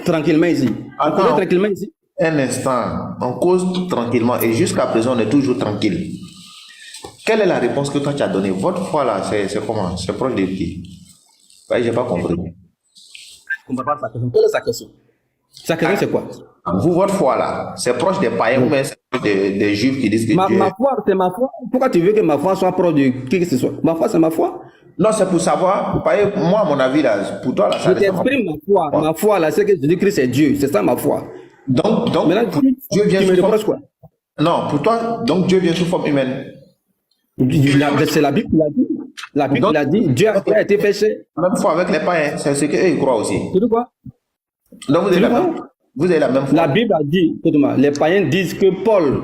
tranquillement ici? On causait tranquillement ici? Un instant, on cause tranquillement et jusqu'à présent, on est toujours tranquille. Quelle est la réponse que toi tu as donnée? Votre foi là, c'est comment? C'est proche de qui? Je n'ai pas compris. Je ne comprends pas sa question. Quelle est sa question? Sa question, c'est quoi? Vous, votre foi là, c'est proche des païens ou bien c'est proche des juifs qui disent que Dieu... Ma foi, c'est ma foi. Pourquoi tu veux que ma foi soit proche de qui que ce soit? Ma foi, c'est ma foi. Non, c'est pour savoir. Moi, à mon avis, là, pour toi, là, ça je t'exprime ma foi. Ma foi, là, c'est que Jésus-Christ est Dieu. C'est ça ma foi. Donc maintenant, Dieu vient tu me sous forme... quoi? Non, pour toi, donc Dieu vient sous forme humaine. C'est la Bible qui l'a dit. La Bible l'a dit. Dieu a été péché. Même foi avec les païens, c'est ce qu'eux ils croient aussi. Tu dis quoi? Donc vous avez la même foi. La Bible a dit, écoute-moi, les païens disent que Paul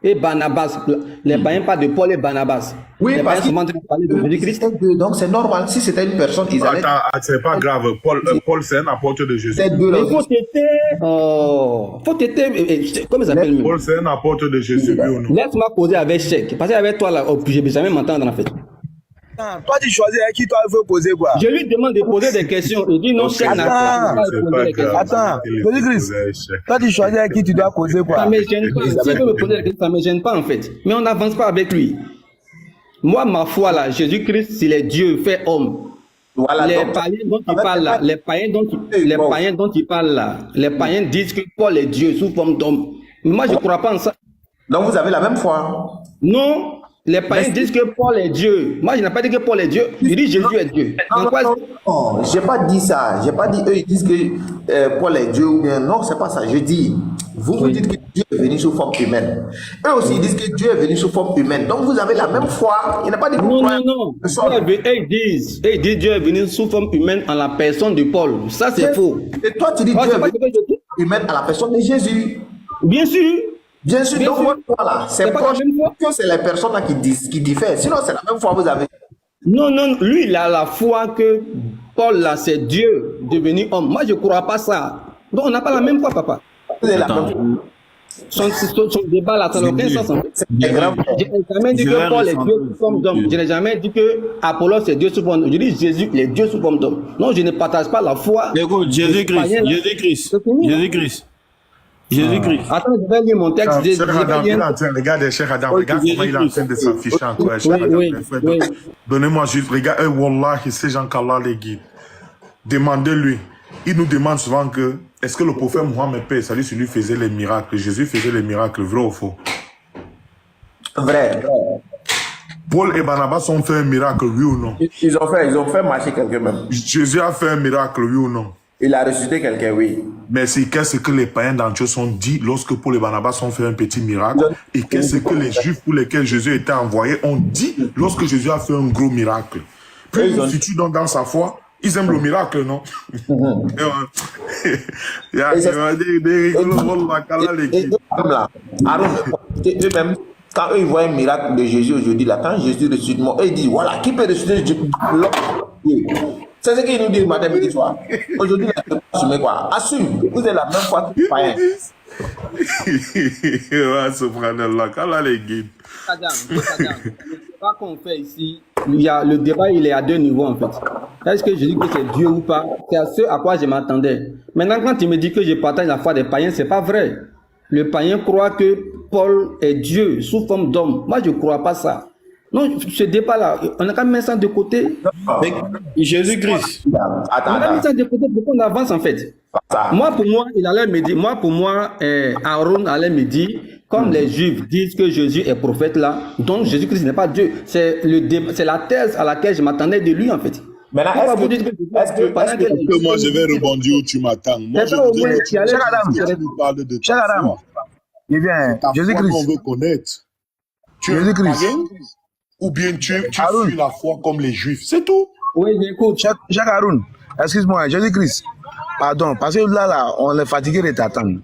et Barnabas. Les païens parlent de Paul et Barnabas. Oui, les parce païens sont en train de parler de Jésus-Christ. donc c'est normal. Si c'était une personne, ils allaient... Attends, c'est pas grave. Paul, c'est un apôtre de Jésus. Ces deux-là Il aussi. faut t'aider. Oh, faut t'aider. Comment ça s'appelle? Paul, c'est un apôtre de Jésus, oui ou non? Laisse-moi poser avec Cheikh. Parce qu'avec toi, là, oh, je ne vais jamais m'entendre en fait. Attends, toi, tu choisis à qui toi il faut poser quoi? Je lui demande de poser des questions. Il dit non, Cheikh n'a pas C'est poser pas des questions. grave. Attends, Jésus-Christ, toi, tu choisis à qui tu dois poser Ça quoi? ne me gêne pas. S'il veut me poser des questions, ça ne me gêne pas en fait. Mais on n'avance pas avec lui. Moi, ma foi là, Jésus-Christ, s'il est Dieu, fait homme. Voilà, Les donc, païens dont il parle là, les païens dont il parle là, les païens disent que Paul est Dieu sous forme d'homme. Mais moi, je ne crois pas en ça. donc vous avez la même foi. Non, les païens disent que Paul est Dieu. Moi, je n'ai pas dit que Paul est Dieu. Je dis Jésus est Dieu. En quoi- Non, j'ai pas dit ça. J'ai pas dit eux ils disent que Paul est Dieu ou bien non, c'est pas ça. Je dis vous dites que Dieu est venu sous forme humaine. Eux aussi ils disent que Dieu est venu sous forme humaine. Donc vous avez la même foi. Il n'a pas dit que vous Non, croyez non, non. que ça. Ils disent Dieu est venu sous forme humaine en la personne de Paul. Ça, c'est faux. Et toi tu dis Moi, Dieu c'est est pas venu ce que je dis. humaine à la personne de Jésus. Bien sûr. Bien sûr, Bien donc sûr. voilà, c'est C'est pas la proche même foi. que c'est les personnes là qui diffèrent. Sinon c'est la même foi que vous avez. Non, non, lui, il a la foi que Paul, là, c'est Dieu devenu homme. Moi, je ne crois pas ça. Donc, on n'a pas la même foi, papa. Vous avez la même Son débat, là, ça n'a aucun sens. En fait. C'est grave. Je n'ai jamais dit que Paul est Dieu sous forme d'homme. Je n'ai jamais dit que Apollos est Dieu sous forme d'homme. Je dis Jésus, il est Dieu sous forme d'homme. Non, je ne partage pas la foi. Écoute, Jésus-Christ. Attends, je vais lire mon texte. Cheikh Adam, il est en train, regardez Cheikh Adam, regarde comment il est en train de s'afficher encore. Cheikh Adam, oui, frère, oui. donnez-moi juste, regarde, Wallah, ces gens qu'Allah les guide. Demandez-lui. Il nous demande souvent que, est-ce que le prophète Mohammed, paix et salut sur lui, faisait les miracles? Jésus faisait les miracles, vrai ou faux? Vrai. Paul et Barnabas ont fait un miracle, oui ou non? Ils ont fait marcher quelqu'un même. Jésus a fait un miracle, oui ou non? Il a ressuscité quelqu'un, oui. Mais c'est qu'est-ce que les païens d'Antioche ont dit lorsque Paul et Barnabas ont fait un petit miracle? Et qu'est-ce que les Juifs pour lesquels Jésus était envoyé ont dit lorsque Jésus a fait un gros miracle? Puis ils situent donc dans sa foi. Ils aiment le miracle, non? Et comme là, Aaron, eux-mêmes, quand eux ils voient un miracle de Jésus aujourd'hui, là, quand Jésus ressuscite mort, eux ils disent voilà, qui peut ressusciter Jésus? C'est ce qu'ils nous disent matin, midi, soir. Aujourd'hui, assumez quoi? Assume. Vous avez la même foi que les païens. Subhanallah, qu'Allah les guide. Le débat qu'on fait ici, le débat il est à deux niveaux en fait. Est-ce que je dis que c'est Dieu ou pas? C'est à ce à quoi je m'attendais. Maintenant, quand tu me dis que je partage la foi des païens, c'est pas vrai. Le païen croit que Paul est Dieu sous forme d'homme. Moi, je ne crois pas ça. Non, ce débat-là, on a quand même mis ça de côté. Mais Jésus-Christ. On a mis ça de côté pour qu'on avance en fait. Moi, pour moi, il allait me dire, Aaron allait me dire, comme les Juifs disent que Jésus est prophète là, donc Jésus-Christ n'est pas Dieu. C'est la thèse à laquelle je m'attendais de lui en fait. Maintenant, est-ce que moi je vais rebondir où tu m'attends? Moi je voudrais nous parler de ta foi. Il vient, Jésus-Christ. On veut connaître. Tu es Jésus-Christ. ou bien tu suis la foi comme les Juifs, c'est tout. Oui, j'écoute. Cheikh Haroun, excuse-moi, Jésus-Christ. Pardon, parce que là, on est fatigué de t'attendre.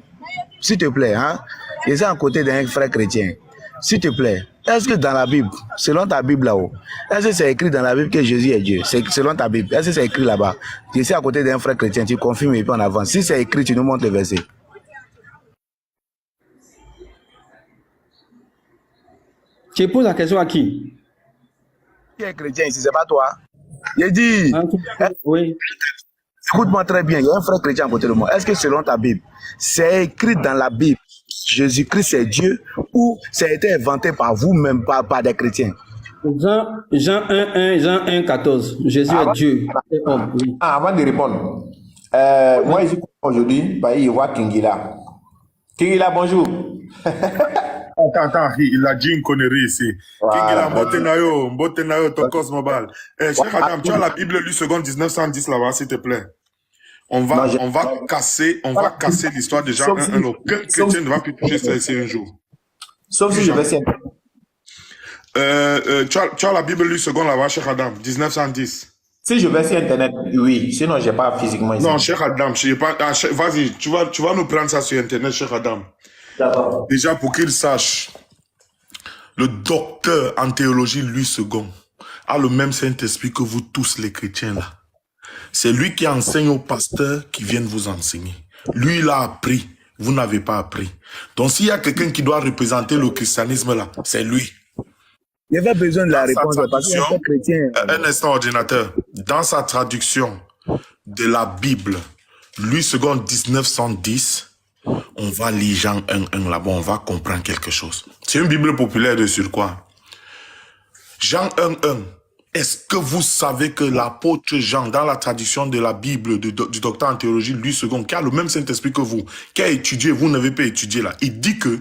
S'il te plaît, hein, je suis à côté d'un frère chrétien. S'il te plaît, est-ce que dans la Bible, selon ta Bible là-haut, est-ce que c'est écrit dans la Bible que Jésus est Dieu? C'est selon ta Bible, est-ce que c'est écrit là-bas? Je suis à côté d'un frère chrétien, tu confirmes et puis on avance. Si c'est écrit, tu nous montres le verset. Tu poses la question à qui? Qui est chrétien ici, c'est pas toi. Il dit, Oui. écoute-moi très bien, il y a un frère chrétien à côté de moi. Est-ce que selon ta Bible, c'est écrit dans la Bible, Jésus-Christ est Dieu, ou ça a été inventé par vous-même, par des chrétiens? Jean 1:1, Jean 1:14. Jésus est Dieu. Et homme, oui. avant de répondre, moi, ici, aujourd'hui, il voit Kingila. Kingila, bonjour. Attends, il a dit une connerie ici. Kingila, Mbotenayo, Tokos Mobile. Cheikh Adam, tu as la Bible, lu seconde 1910 là-bas, s'il te plaît. On va casser l'histoire de Jean 1:1. Aucun chrétien ne va plus toucher ça ici un jour. Sauf si je vais s'y tu as la Bible lue seconde là-bas, Cheikh Adam, 1910. Si je vais sur Internet, oui. Sinon, je n'ai pas physiquement ici. Non, Cheikh Adam, vas-y, tu vas nous prendre ça sur Internet, Cheikh Adam. D'accord. Déjà, pour qu'il sache Le docteur en théologie, Louis II, a le même Saint-Esprit que vous tous les chrétiens là. C'est lui qui enseigne aux pasteurs qui viennent vous enseigner. Lui, il a appris. Vous n'avez pas appris. Donc, s'il y a quelqu'un qui doit représenter le christianisme là, c'est lui. Il n'y a pas besoin de la réponse parce qu'il est chrétien. Un instant, ordinateur. Dans sa traduction de la Bible, Louis II 1910, on va lire Jean 1:1 là-bas, on va comprendre quelque chose. C'est une Bible populaire de surcroît. Jean 1:1. Est-ce que vous savez que l'apôtre Jean, dans la tradition de la Bible du docteur en théologie, Louis II, qui a le même Saint-Esprit que vous, qui a étudié, vous n'avez pas étudié là, il dit que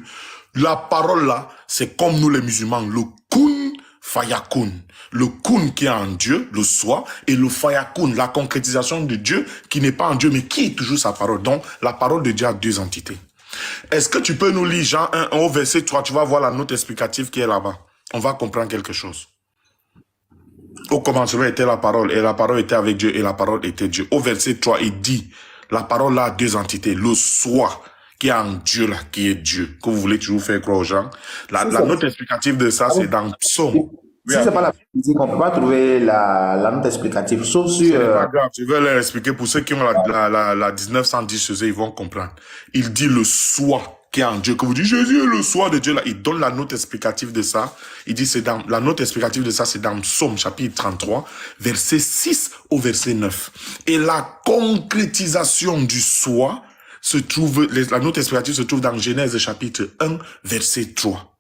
la parole là, c'est comme nous les musulmans, le kun fayakun. Le kun qui est en Dieu, le soi, et le fayakun, la concrétisation de Dieu qui n'est pas en Dieu, mais qui est toujours sa parole. Donc, la parole de Dieu a deux entités. Est-ce que tu peux nous lire Jean 1 au verset 3, tu vas voir la note explicative qui est là-bas. On va comprendre quelque chose. Au commencement était la parole, et la parole était avec Dieu, et la parole était Dieu. Au verset 3, il dit, la parole là a deux entités, le soi, qui est en Dieu là, qui est Dieu, que vous voulez toujours faire croire aux gens. La note explicative de ça, c'est dans Psaume. Si c'est pas la physique, on peut pas trouver la note explicative, sauf sur... C'est pas grave, je vais leur expliquer, pour ceux qui ont la 1910 chez eux, ils vont comprendre. Il dit le soi qui est en Dieu, que vous dites Jésus est le soi de Dieu là, il donne la note explicative de ça. Il dit la note explicative de ça, c'est dans Psaume chapitre 33, verset 6 au verset 9. Et la concrétisation du soi se trouve, la note explicative se trouve dans Genèse chapitre 1, verset 3.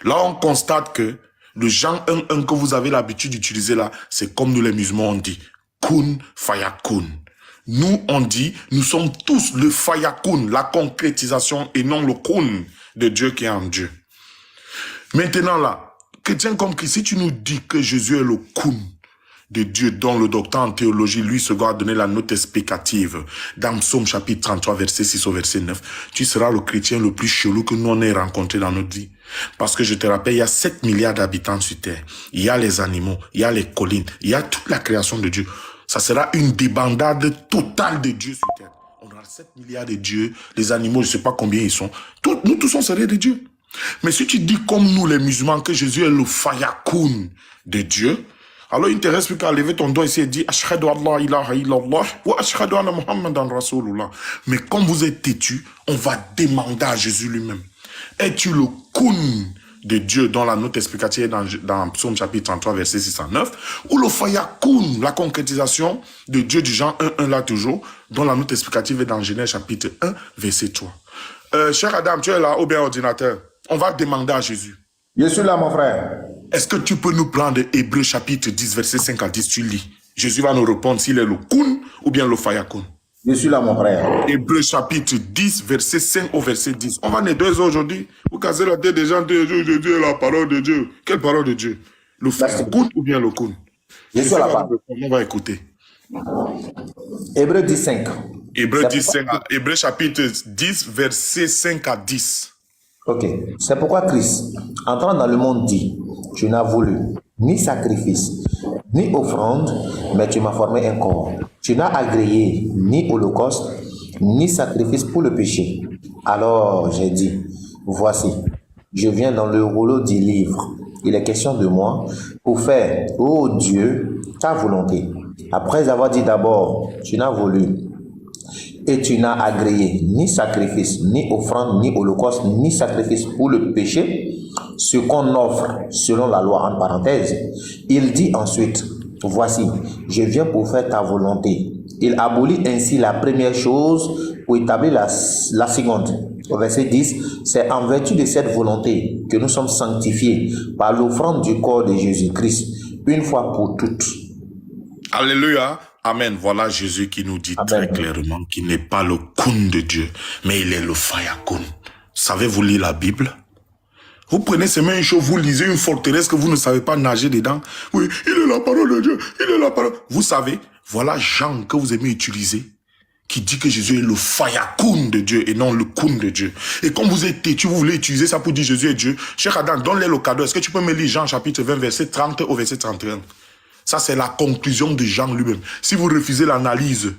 Là, on constate que le Jean 1:1 que vous avez l'habitude d'utiliser là, c'est comme nous les musulmans on dit, kun fayakun. Nous, on dit, nous sommes tous le fayakun, la concrétisation et non le kun de Dieu qui est en Dieu. Maintenant là, chrétien comme Christ, si tu nous dis que Jésus est le kun de Dieu, dont le docteur en théologie, lui, se doit donner la note explicative dans Psaume chapitre 33, verset 6 au verset 9, tu seras le chrétien le plus chelou que nous on ait rencontré dans notre vie. Parce que je te rappelle, il y a 7 milliards d'habitants sur Terre. Il y a les animaux, il y a les collines, il y a toute la création de Dieu. Ça sera une débandade totale de Dieu sur Terre. On aura 7 milliards de dieux, les animaux, je ne sais pas combien ils sont. Nous tous, on serait des dieux. Mais si tu dis comme nous les musulmans que Jésus est le fayakun de Dieu, alors il ne te reste plus qu'à lever ton doigt ici et dire Ashhadu an la ilaha illallah wa ashhadu anna Muhammadan Rasulullah. Mais comme vous êtes têtus, on va demander à Jésus lui-même. Es-tu le kun de Dieu dont la note explicative est dans Psaume chapitre 33 verset 6 à 9, ou le fayakun, la concrétisation de Dieu du Jean 1:1 là toujours, dont la note explicative est dans Genèse chapitre 1 verset 3. Cher Adam, tu es là ou bien ordinateur? On va demander à Jésus. Je suis là, mon frère. Est-ce que tu peux nous prendre Hébreux chapitre 10 verset 5 à 10, tu lis. Jésus va nous répondre s'il est le kun ou bien le fayakun. Je suis là, mon frère. Hébreux chapitre 10, verset 5 au verset 10. On va nettoyer ça aujourd'hui. Vous cassez la tête des gens de Dieu, la parole de Dieu. Quelle parole de Dieu? Le fayakun ou bien le kun? Je suis là. On va écouter. Hébreux 10, 5. Hébreux chapitre 10, verset 5 à 10. Ok. C'est pourquoi Christ, entrant dans le monde, dit, tu n'as voulu ni sacrifice, ni offrande, mais tu m'as formé un corps. Tu n'as agréé ni holocauste, ni sacrifice pour le péché. Alors j'ai dit, voici, je viens dans le rouleau du livre. Il est question de moi pour faire, ô Dieu, ta volonté. Après avoir dit d'abord, tu n'as voulu et tu n'as agréé ni sacrifice, ni offrande, ni holocauste, ni sacrifice pour le péché, ce qu'on offre selon la loi en parenthèse. Il dit ensuite, voici, je viens pour faire ta volonté. Il abolit ainsi la première chose pour établir la seconde. Au verset 10, c'est en vertu de cette volonté que nous sommes sanctifiés par l'offrande du corps de Jésus-Christ, une fois pour toutes. Alléluia. Amen. Voilà Jésus qui nous dit très clairement qu'il n'est pas le kun de Dieu, mais il est le fayakun. Savez-vous lire la Bible? Vous prenez ces mêmes choses, vous lisez une forteresse que vous ne savez pas nager dedans. Oui, il est la parole de Dieu, il est la parole. Vous savez, voilà Jean que vous aimez utiliser, qui dit que Jésus est le fayakun de Dieu et non le kun de Dieu. Et comme vous êtes têtu, vous voulez utiliser ça pour dire Jésus est Dieu. Cher Adam, donne-les le cadeau. Est-ce que tu peux me lire Jean chapitre 20, verset 30 au verset 31? Ça, c'est la conclusion de Jean lui-même. Si vous refusez l'analyse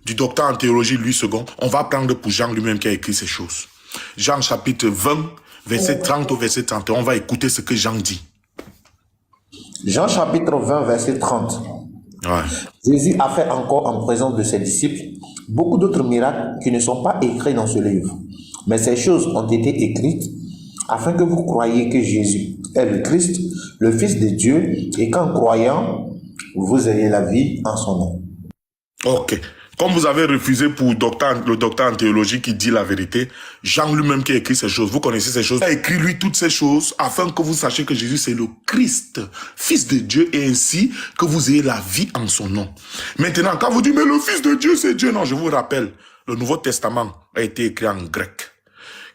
du docteur en théologie Louis II, on va prendre pour Jean lui-même qui a écrit ces choses. Jean chapitre 20, verset 30 au verset 31. On va écouter ce que Jean dit. Jean chapitre 20, verset 30. Ouais. Jésus a fait encore en présence de ses disciples beaucoup d'autres miracles qui ne sont pas écrits dans ce livre. Mais ces choses ont été écrites afin que vous croyiez que Jésus est le Christ, le Fils de Dieu, et qu'en croyant, vous ayez la vie en son nom. Ok. Comme vous avez refusé pour le docteur en théologie qui dit la vérité, Jean lui-même qui a écrit ces choses, vous connaissez ces choses, il a écrit lui toutes ces choses afin que vous sachiez que Jésus c'est le Christ, Fils de Dieu, et ainsi que vous ayez la vie en son nom. Maintenant, quand vous dites, mais le Fils de Dieu c'est Dieu, non, je vous rappelle, le Nouveau Testament a été écrit en grec.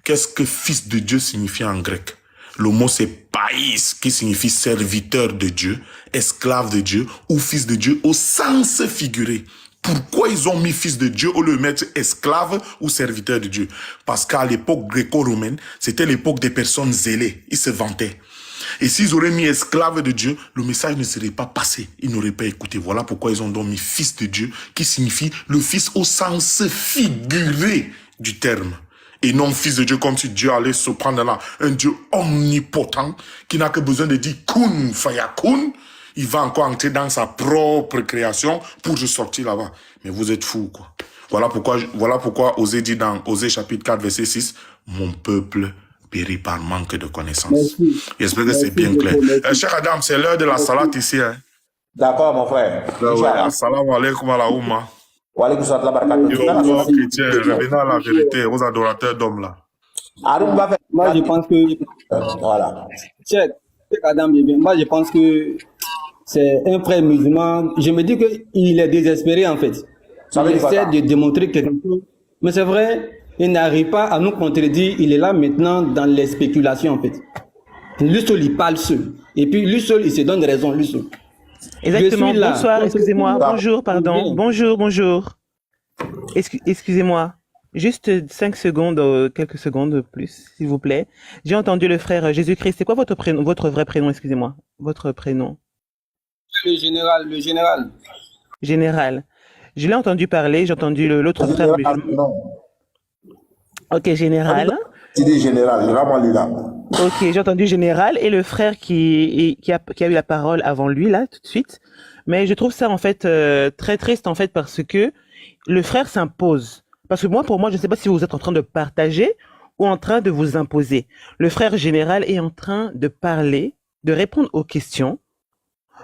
Qu'est-ce que Fils de Dieu signifie en grec? Le mot c'est païs, qui signifie serviteur de Dieu, esclave de Dieu ou fils de Dieu au sens figuré. Pourquoi ils ont mis fils de Dieu au lieu de mettre esclave ou serviteur de Dieu? Parce qu'à l'époque gréco-romaine, c'était l'époque des personnes zélées. Ils se vantaient. Et s'ils auraient mis esclave de Dieu, le message ne serait pas passé. Ils n'auraient pas écouté. Voilà pourquoi ils ont donc mis fils de Dieu, qui signifie le fils au sens figuré du terme. Et non fils de Dieu comme si Dieu allait se prendre là. Un Dieu omnipotent qui n'a que besoin de dire kun fayakun. Il va encore entrer dans sa propre création pour se sortir là-bas. Mais vous êtes fous, quoi. Voilà pourquoi Osée dit dans Osée chapitre 4, verset 6, mon peuple périt par manque de connaissance. J'espère que c'est bien clair. Cher Adam, c'est l'heure de la salade ici. Hein. D'accord, mon frère. Assalamu alaikum ala umma. Wa alaikum salam wa barakatuh. Yo, chrétien, revenez à la vérité, aux adorateurs d'hommes là. Moi, je pense que... Voilà. Check Adam, moi, je pense que c'est un frère musulman. Je me dis qu'il est désespéré, en fait. Il essaie de démontrer quelque chose. Mais c'est vrai, il n'arrive pas à nous contredire. Il est là maintenant dans les spéculations, en fait. Lui seul, il parle seul. Et puis, lui seul, il se donne raison, lui seul. Exactement. Bonsoir, excusez-moi. Bonjour, pardon. Bonjour. Excusez-moi. Juste 5 secondes, quelques secondes de plus, s'il vous plaît. J'ai entendu le frère Jésus-Christ. C'est quoi votre prénom, votre vrai prénom, excusez-moi? Votre prénom? Le général. Général. Je l'ai entendu parler, j'ai entendu l'autre frère. Ok, général. Tu dis général, vraiment lui là. Ok, j'ai entendu général et le frère qui a eu la parole avant lui, là, tout de suite. Mais je trouve ça, en fait, très triste, en fait, parce que le frère s'impose. Parce que pour moi, je ne sais pas si vous êtes en train de partager ou en train de vous imposer. Le frère général est en train de parler, de répondre aux questions,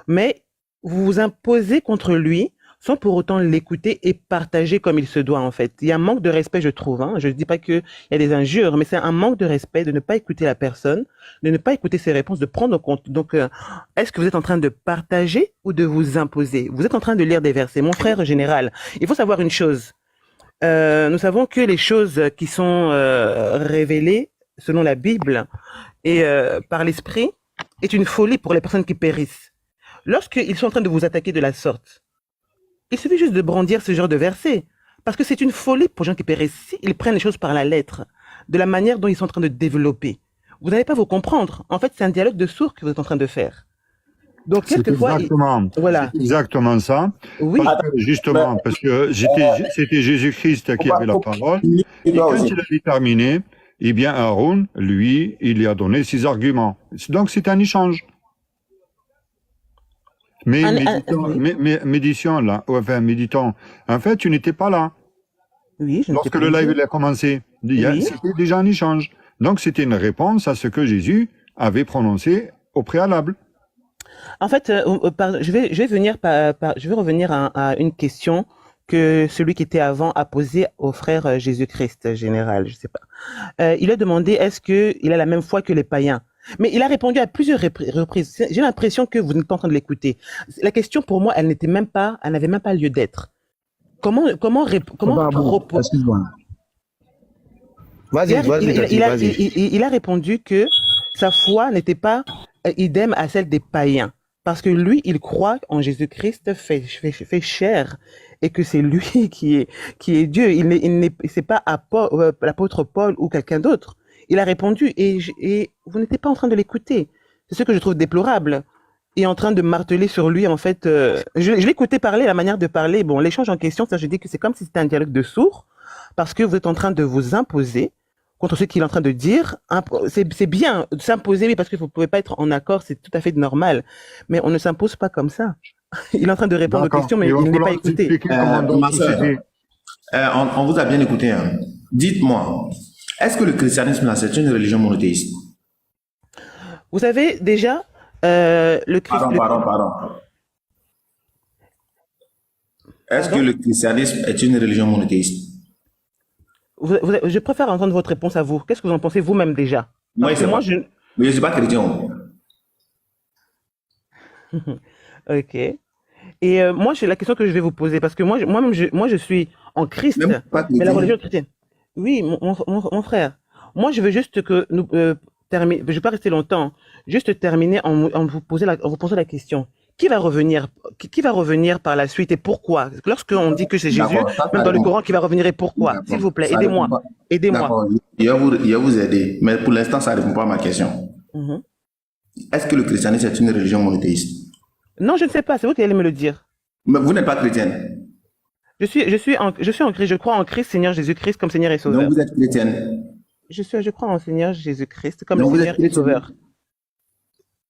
mais vous vous imposez contre lui sans pour autant l'écouter et partager comme il se doit, en fait. Il y a un manque de respect, je trouve. Hein. Je ne dis pas qu'il y a des injures, mais c'est un manque de respect de ne pas écouter la personne, de ne pas écouter ses réponses, de prendre en compte. Donc, est-ce que vous êtes en train de partager ou de vous imposer? Vous êtes en train de lire des versets. Mon frère général, il faut savoir une chose. Nous savons que les choses qui sont révélées selon la Bible et par l'Esprit est une folie pour les personnes qui périssent. Lorsqu'ils sont en train de vous attaquer de la sorte, il suffit juste de brandir ce genre de verset. Parce que c'est une folie pour les gens qui périssent. Ils prennent les choses par la lettre, de la manière dont ils sont en train de développer. Vous n'allez pas vous comprendre. En fait, c'est un dialogue de sourds que vous êtes en train de faire. Donc, quelquefois... C'est exactement ça. Oui. Parce que c'était Jésus-Christ qui avait la parole. Et quand il avait terminé, eh bien, Aaron, lui, il lui a donné ses arguments. Donc, c'est un échange. Mais méditons. En fait, tu n'étais pas là. Oui, je Lorsque le live a commencé, c'était déjà un échange. Donc, c'était une réponse à ce que Jésus avait prononcé au préalable. En fait, je vais revenir à une question que celui qui était avant a posée au frère Jésus-Christ général, je sais pas. Il a demandé est-ce qu'il a la même foi que les païens? Mais il a répondu à plusieurs reprises. J'ai l'impression que vous n'êtes pas en train de l'écouter. La question pour moi, elle n'avait même pas lieu d'être. Comment Excuse-moi. Vas-y. Il a répondu que sa foi n'était pas idem à celle des païens. Parce que lui, il croit en Jésus-Christ fait chair et que c'est lui qui est Dieu. C'est pas l'apôtre Paul ou quelqu'un d'autre. Il a répondu et vous n'étiez pas en train de l'écouter. C'est ce que je trouve déplorable. Et en train de marteler sur lui, en fait, je l'écoutais parler, la manière de parler. Bon, l'échange en question, ça, je dis que c'est comme si c'était un dialogue de sourds parce que vous êtes en train de vous imposer contre ce qu'il est en train de dire. C'est bien de s'imposer, oui, parce que vous ne pouvez pas être en accord, c'est tout à fait normal. Mais on ne s'impose pas comme ça. Il est en train de répondre aux questions, mais il n'est pas écouté. Ma sœur, on vous a bien écouté. Hein. Dites-moi, est-ce que le christianisme, là, c'est une religion monothéiste? Vous savez, déjà, le Christ... Pardon. Est-ce que le christianisme est une religion monothéiste? Je préfère entendre votre réponse à vous. Qu'est-ce que vous en pensez vous-même déjà? Moi, je ne suis pas chrétien. Ok. Et moi, c'est la question que je vais vous poser, parce que moi-même, je suis en Christ, mais la religion chrétienne. Oui, mon frère. Moi, je veux juste que nous terminer. Je ne vais pas rester longtemps. Juste terminer en vous posant la question. Qui va revenir par la suite et pourquoi? Lorsqu'on dit que c'est Jésus, même dans le Coran, qui va revenir et pourquoi? S'il vous plaît, aidez-moi. Aidez-moi. Je vais vous aider, mais pour l'instant, ça ne répond pas à ma question. Est-ce que le christianisme est une religion monothéiste? Non, je ne sais pas, c'est vous qui allez me le dire. Mais vous n'êtes pas chrétienne? Je suis en Christ, je crois en Christ, Seigneur Jésus-Christ, comme Seigneur et Sauveur. Donc vous êtes chrétienne? Je crois en Seigneur Jésus-Christ, comme Seigneur et Sauveur.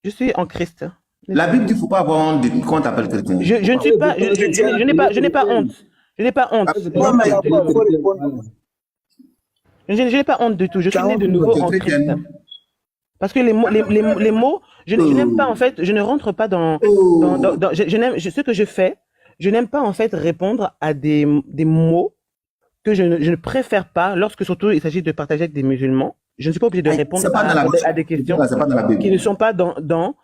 Je suis en Christ. La Bible dit qu'il ne faut pas avoir honte qu'on t'appelle chrétien. Je ne suis pas, je n'ai pas honte. Je n'ai pas honte. Je n'ai pas honte du tout. Je suis né de nouveau en Christ. Parce que les mots, je n'aime pas, en fait, je ne rentre pas dans ce que je fais, je n'aime pas, en fait, répondre à des mots que je ne préfère pas, lorsque surtout il s'agit de partager avec des musulmans. Je ne suis pas obligé de répondre à des questions qui ne sont pas dans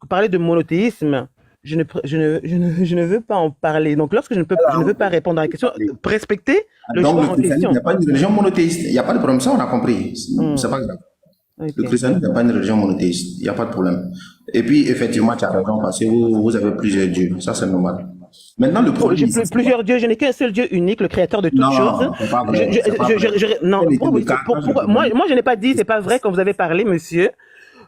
parler de monothéisme. Je ne veux pas en parler. Donc, lorsque je ne veux pas répondre à la question, respecter le choix en question. Il n'y a pas une religion monothéiste. Il n'y a pas de problème. Ça, on a compris. C'est pas grave. Okay. Le christianisme n'est pas une religion monothéiste. Il n'y a pas de problème. Et puis, effectivement, tu as raison parce que vous avez plusieurs dieux. Ça, c'est normal. Maintenant, le problème. J'ai plusieurs dieux. Je n'ai qu'un seul Dieu unique, le créateur de toutes choses. Non, moi, je n'ai pas dit, c'est pas vrai quand vous avez parlé, monsieur.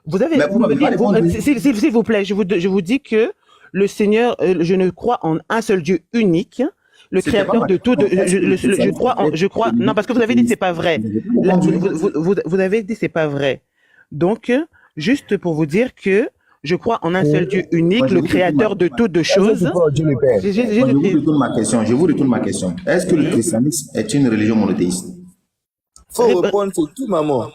S'il vous plaît, je vous dis que le Seigneur, je ne crois en un seul Dieu unique, le créateur de tout. Je crois. Non, parce que vous avez dit c'est pas vrai. Vous avez dit c'est pas vrai. Donc, juste pour vous dire que je crois en un seul Dieu unique, le créateur de toutes choses. Je vous retourne ma question. Est-ce que le christianisme est une religion monothéiste? Faut répondre sur tout, maman.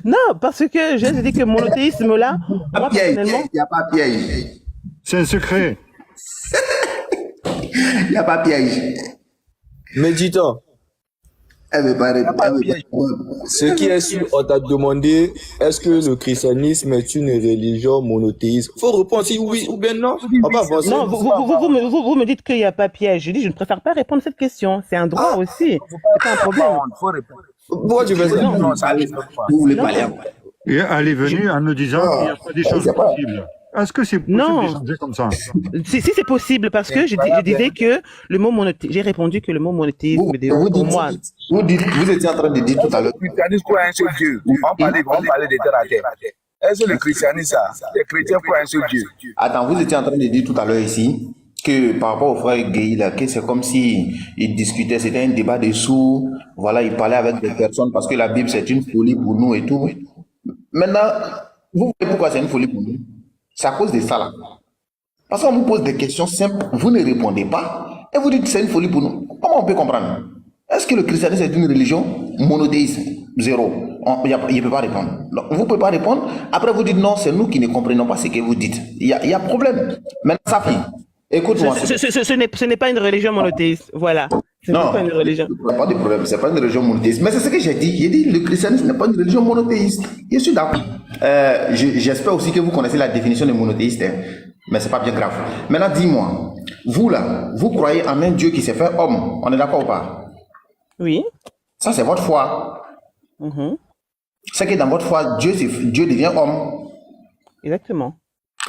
Non, parce que je dis que monothéisme là, moi personnellement, il n'y a pas piège. C'est un secret. Il n'y a pas piège. Méditant. Ce qui est sûr, on t'a demandé, est-ce que le christianisme est une religion monothéiste? Faut répondre si oui ou bien non. On va avancer. Non, vous me dites qu'il n'y a pas piège. Je dis, je ne préfère pas répondre à cette question. C'est un droit aussi. C'est un problème. Pourquoi tu veux ça? Non, vous voulez pas aller. Et elle est venue en nous disant qu'il n'y a pas des choses possibles. Est-ce que c'est possible d'échanger comme ça? Si c'est possible, parce que je disais que le mot monothéisme, j'ai répondu que le mot monothéisme, pour moi. Vous étiez en train de dire tout à l'heure. Le christianisme croit un seul Dieu. On parlait de terre à terre. Est-ce que le christianisme, les chrétiens croient un seul Dieu? Attends, vous étiez en train de dire tout à l'heure ici que par rapport au frère Guy, là, que c'est comme si il discutait, c'était un débat de sourds. Voilà, il parlait avec des personnes parce que la Bible c'est une folie pour nous et tout. Maintenant, vous voyez pourquoi c'est une folie pour nous? C'est à cause de ça là. Parce qu'on vous pose des questions simples, vous ne répondez pas, et vous dites que c'est une folie pour nous. Comment on peut comprendre? Est-ce que le christianisme est une religion monothéiste? Zéro. Il ne peut pas répondre. Donc, vous ne pouvez pas répondre. Après, vous dites non, c'est nous qui ne comprenons pas ce que vous dites. Il y a problème. Maintenant, ça fait. Écoute-moi. Ce n'est pas une religion monothéiste. Voilà. Non, pas une religion. Il n'y a pas de problème, c'est pas une religion monothéiste. Mais c'est ce que j'ai dit. J'ai dit le christianisme n'est pas une religion monothéiste. Je suis d'accord. J'espère aussi que vous connaissez la définition de monothéiste, hein. Mais c'est pas bien grave. Maintenant, dis-moi, vous là, vous croyez en un Dieu qui s'est fait homme. On est d'accord ou pas? Oui. Ça, c'est votre foi. C'est que dans votre foi, Dieu devient homme. Exactement.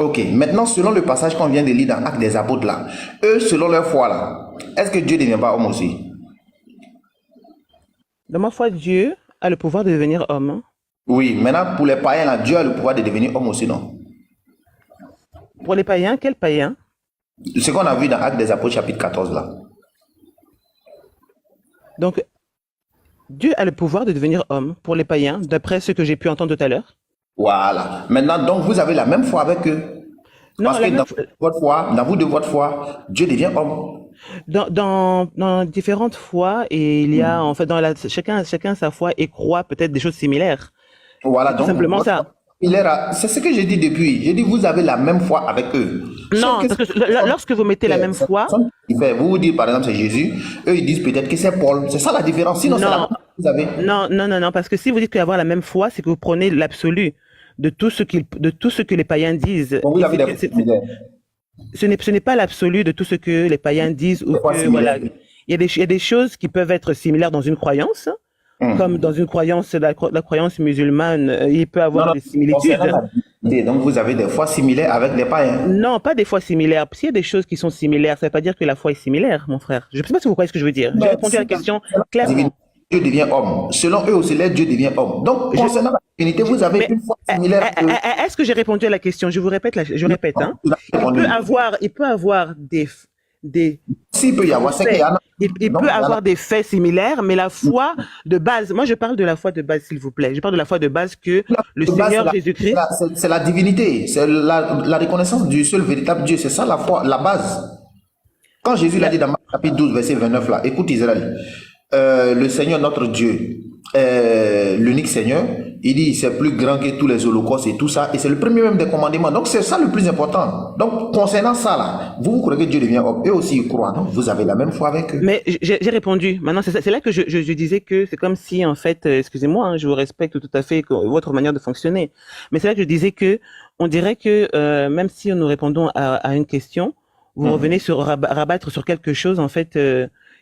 Ok, maintenant, selon le passage qu'on vient de lire dans Actes des Apôtres là, eux, selon leur foi là, est-ce que Dieu ne devient pas homme aussi? Dans ma foi, Dieu a le pouvoir de devenir homme. Oui, maintenant, pour les païens là, Dieu a le pouvoir de devenir homme aussi, non? Pour les païens, quels païens? Ce qu'on a vu dans Actes des Apôtres chapitre 14 là. Donc, Dieu a le pouvoir de devenir homme pour les païens, d'après ce que j'ai pu entendre tout à l'heure. Voilà. Maintenant, donc, vous avez la même foi avec eux. Non, Parce la que même dans foi- votre foi, dans vous de votre foi, Dieu devient homme. dans différentes foi, et il y a en fait chacun sa foi et croit peut-être des choses similaires. Voilà, C'est tout donc, simplement ça. c'est ce que j'ai dit depuis. J'ai dit, vous avez la même foi avec eux. Non, Sauf parce que lorsque vous mettez la même foi, vous vous dites, par exemple, c'est Jésus. Eux, ils disent peut-être que c'est Paul. C'est ça la différence. Sinon, c'est la non, même foi que vous avez. non, parce que si vous dites qu'avoir la même foi, c'est que vous prenez l'absolu de tout ce que les païens disent. Donc, vous Et avez des c'est- foi similaires. ce n'est pas l'absolu de tout ce que les païens disent ou Des foi que similaires. voilà. Il y a des choses qui peuvent être similaires dans une croyance, comme dans une croyance, la croyance musulmane, il peut avoir des similitudes. Concernant la divinité, donc, vous avez des foi similaires avec des païens. Non, pas des fois similaires. S'il y a des choses qui sont similaires, ça ne veut pas dire que la foi est similaire, mon frère. Je ne sais pas si vous voyez ce que je veux dire. J'ai répondu à la question clairement. Dieu devient homme. Selon eux aussi, Dieu devient homme. Donc, concernant la divinité, vous avez Mais une foi similaire. est-ce que j'ai répondu à la question? Je vous répète, je répète. Hein. Il peut avoir des S'il peut y avoir, c'est qu'il y en a. il Non, peut il y en a. avoir des faits similaires, mais la foi de base, moi je parle de la foi de base, s'il vous plaît. Je parle de la foi de base que le De base, Seigneur c'est Jésus-Christ. c'est la divinité, c'est la reconnaissance du seul véritable Dieu. C'est ça la foi, la base. Quand Jésus l'a dit dans Marc chapitre 12, verset 29, là, écoute Israël, le Seigneur notre Dieu, l'unique Seigneur, il dit c'est plus grand que tous les holocaustes et tout ça, et c'est le premier même des commandements. Donc c'est ça le plus important. Donc concernant ça là, vous croyez que Dieu devient homme, eux aussi ils croient, donc vous avez la même foi avec eux. Mais j'ai répondu. Maintenant, c'est là que je disais que c'est comme si, en fait, excusez-moi, hein, je vous respecte tout à fait votre manière de fonctionner. Mais c'est là que je disais que on dirait que même si nous répondons à une question, vous revenez sur rabattre sur quelque chose en fait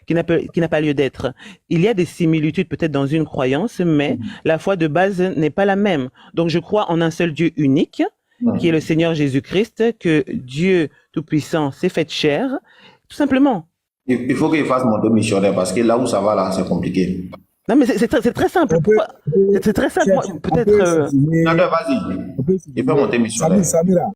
qui n'a pas lieu d'être. Il y a des similitudes peut-être dans une croyance, mais la foi de base n'est pas la même. Donc je crois en un seul Dieu unique, qui est le Seigneur Jésus-Christ, que Dieu Tout-Puissant s'est fait chair, tout simplement. Il faut qu'il fasse monter missionnaire parce que là où ça va là, c'est compliqué. Non, mais c'est très simple. C'est très simple. Peut-être. Non, vas-y. Il peut monter missionnaire. Samira,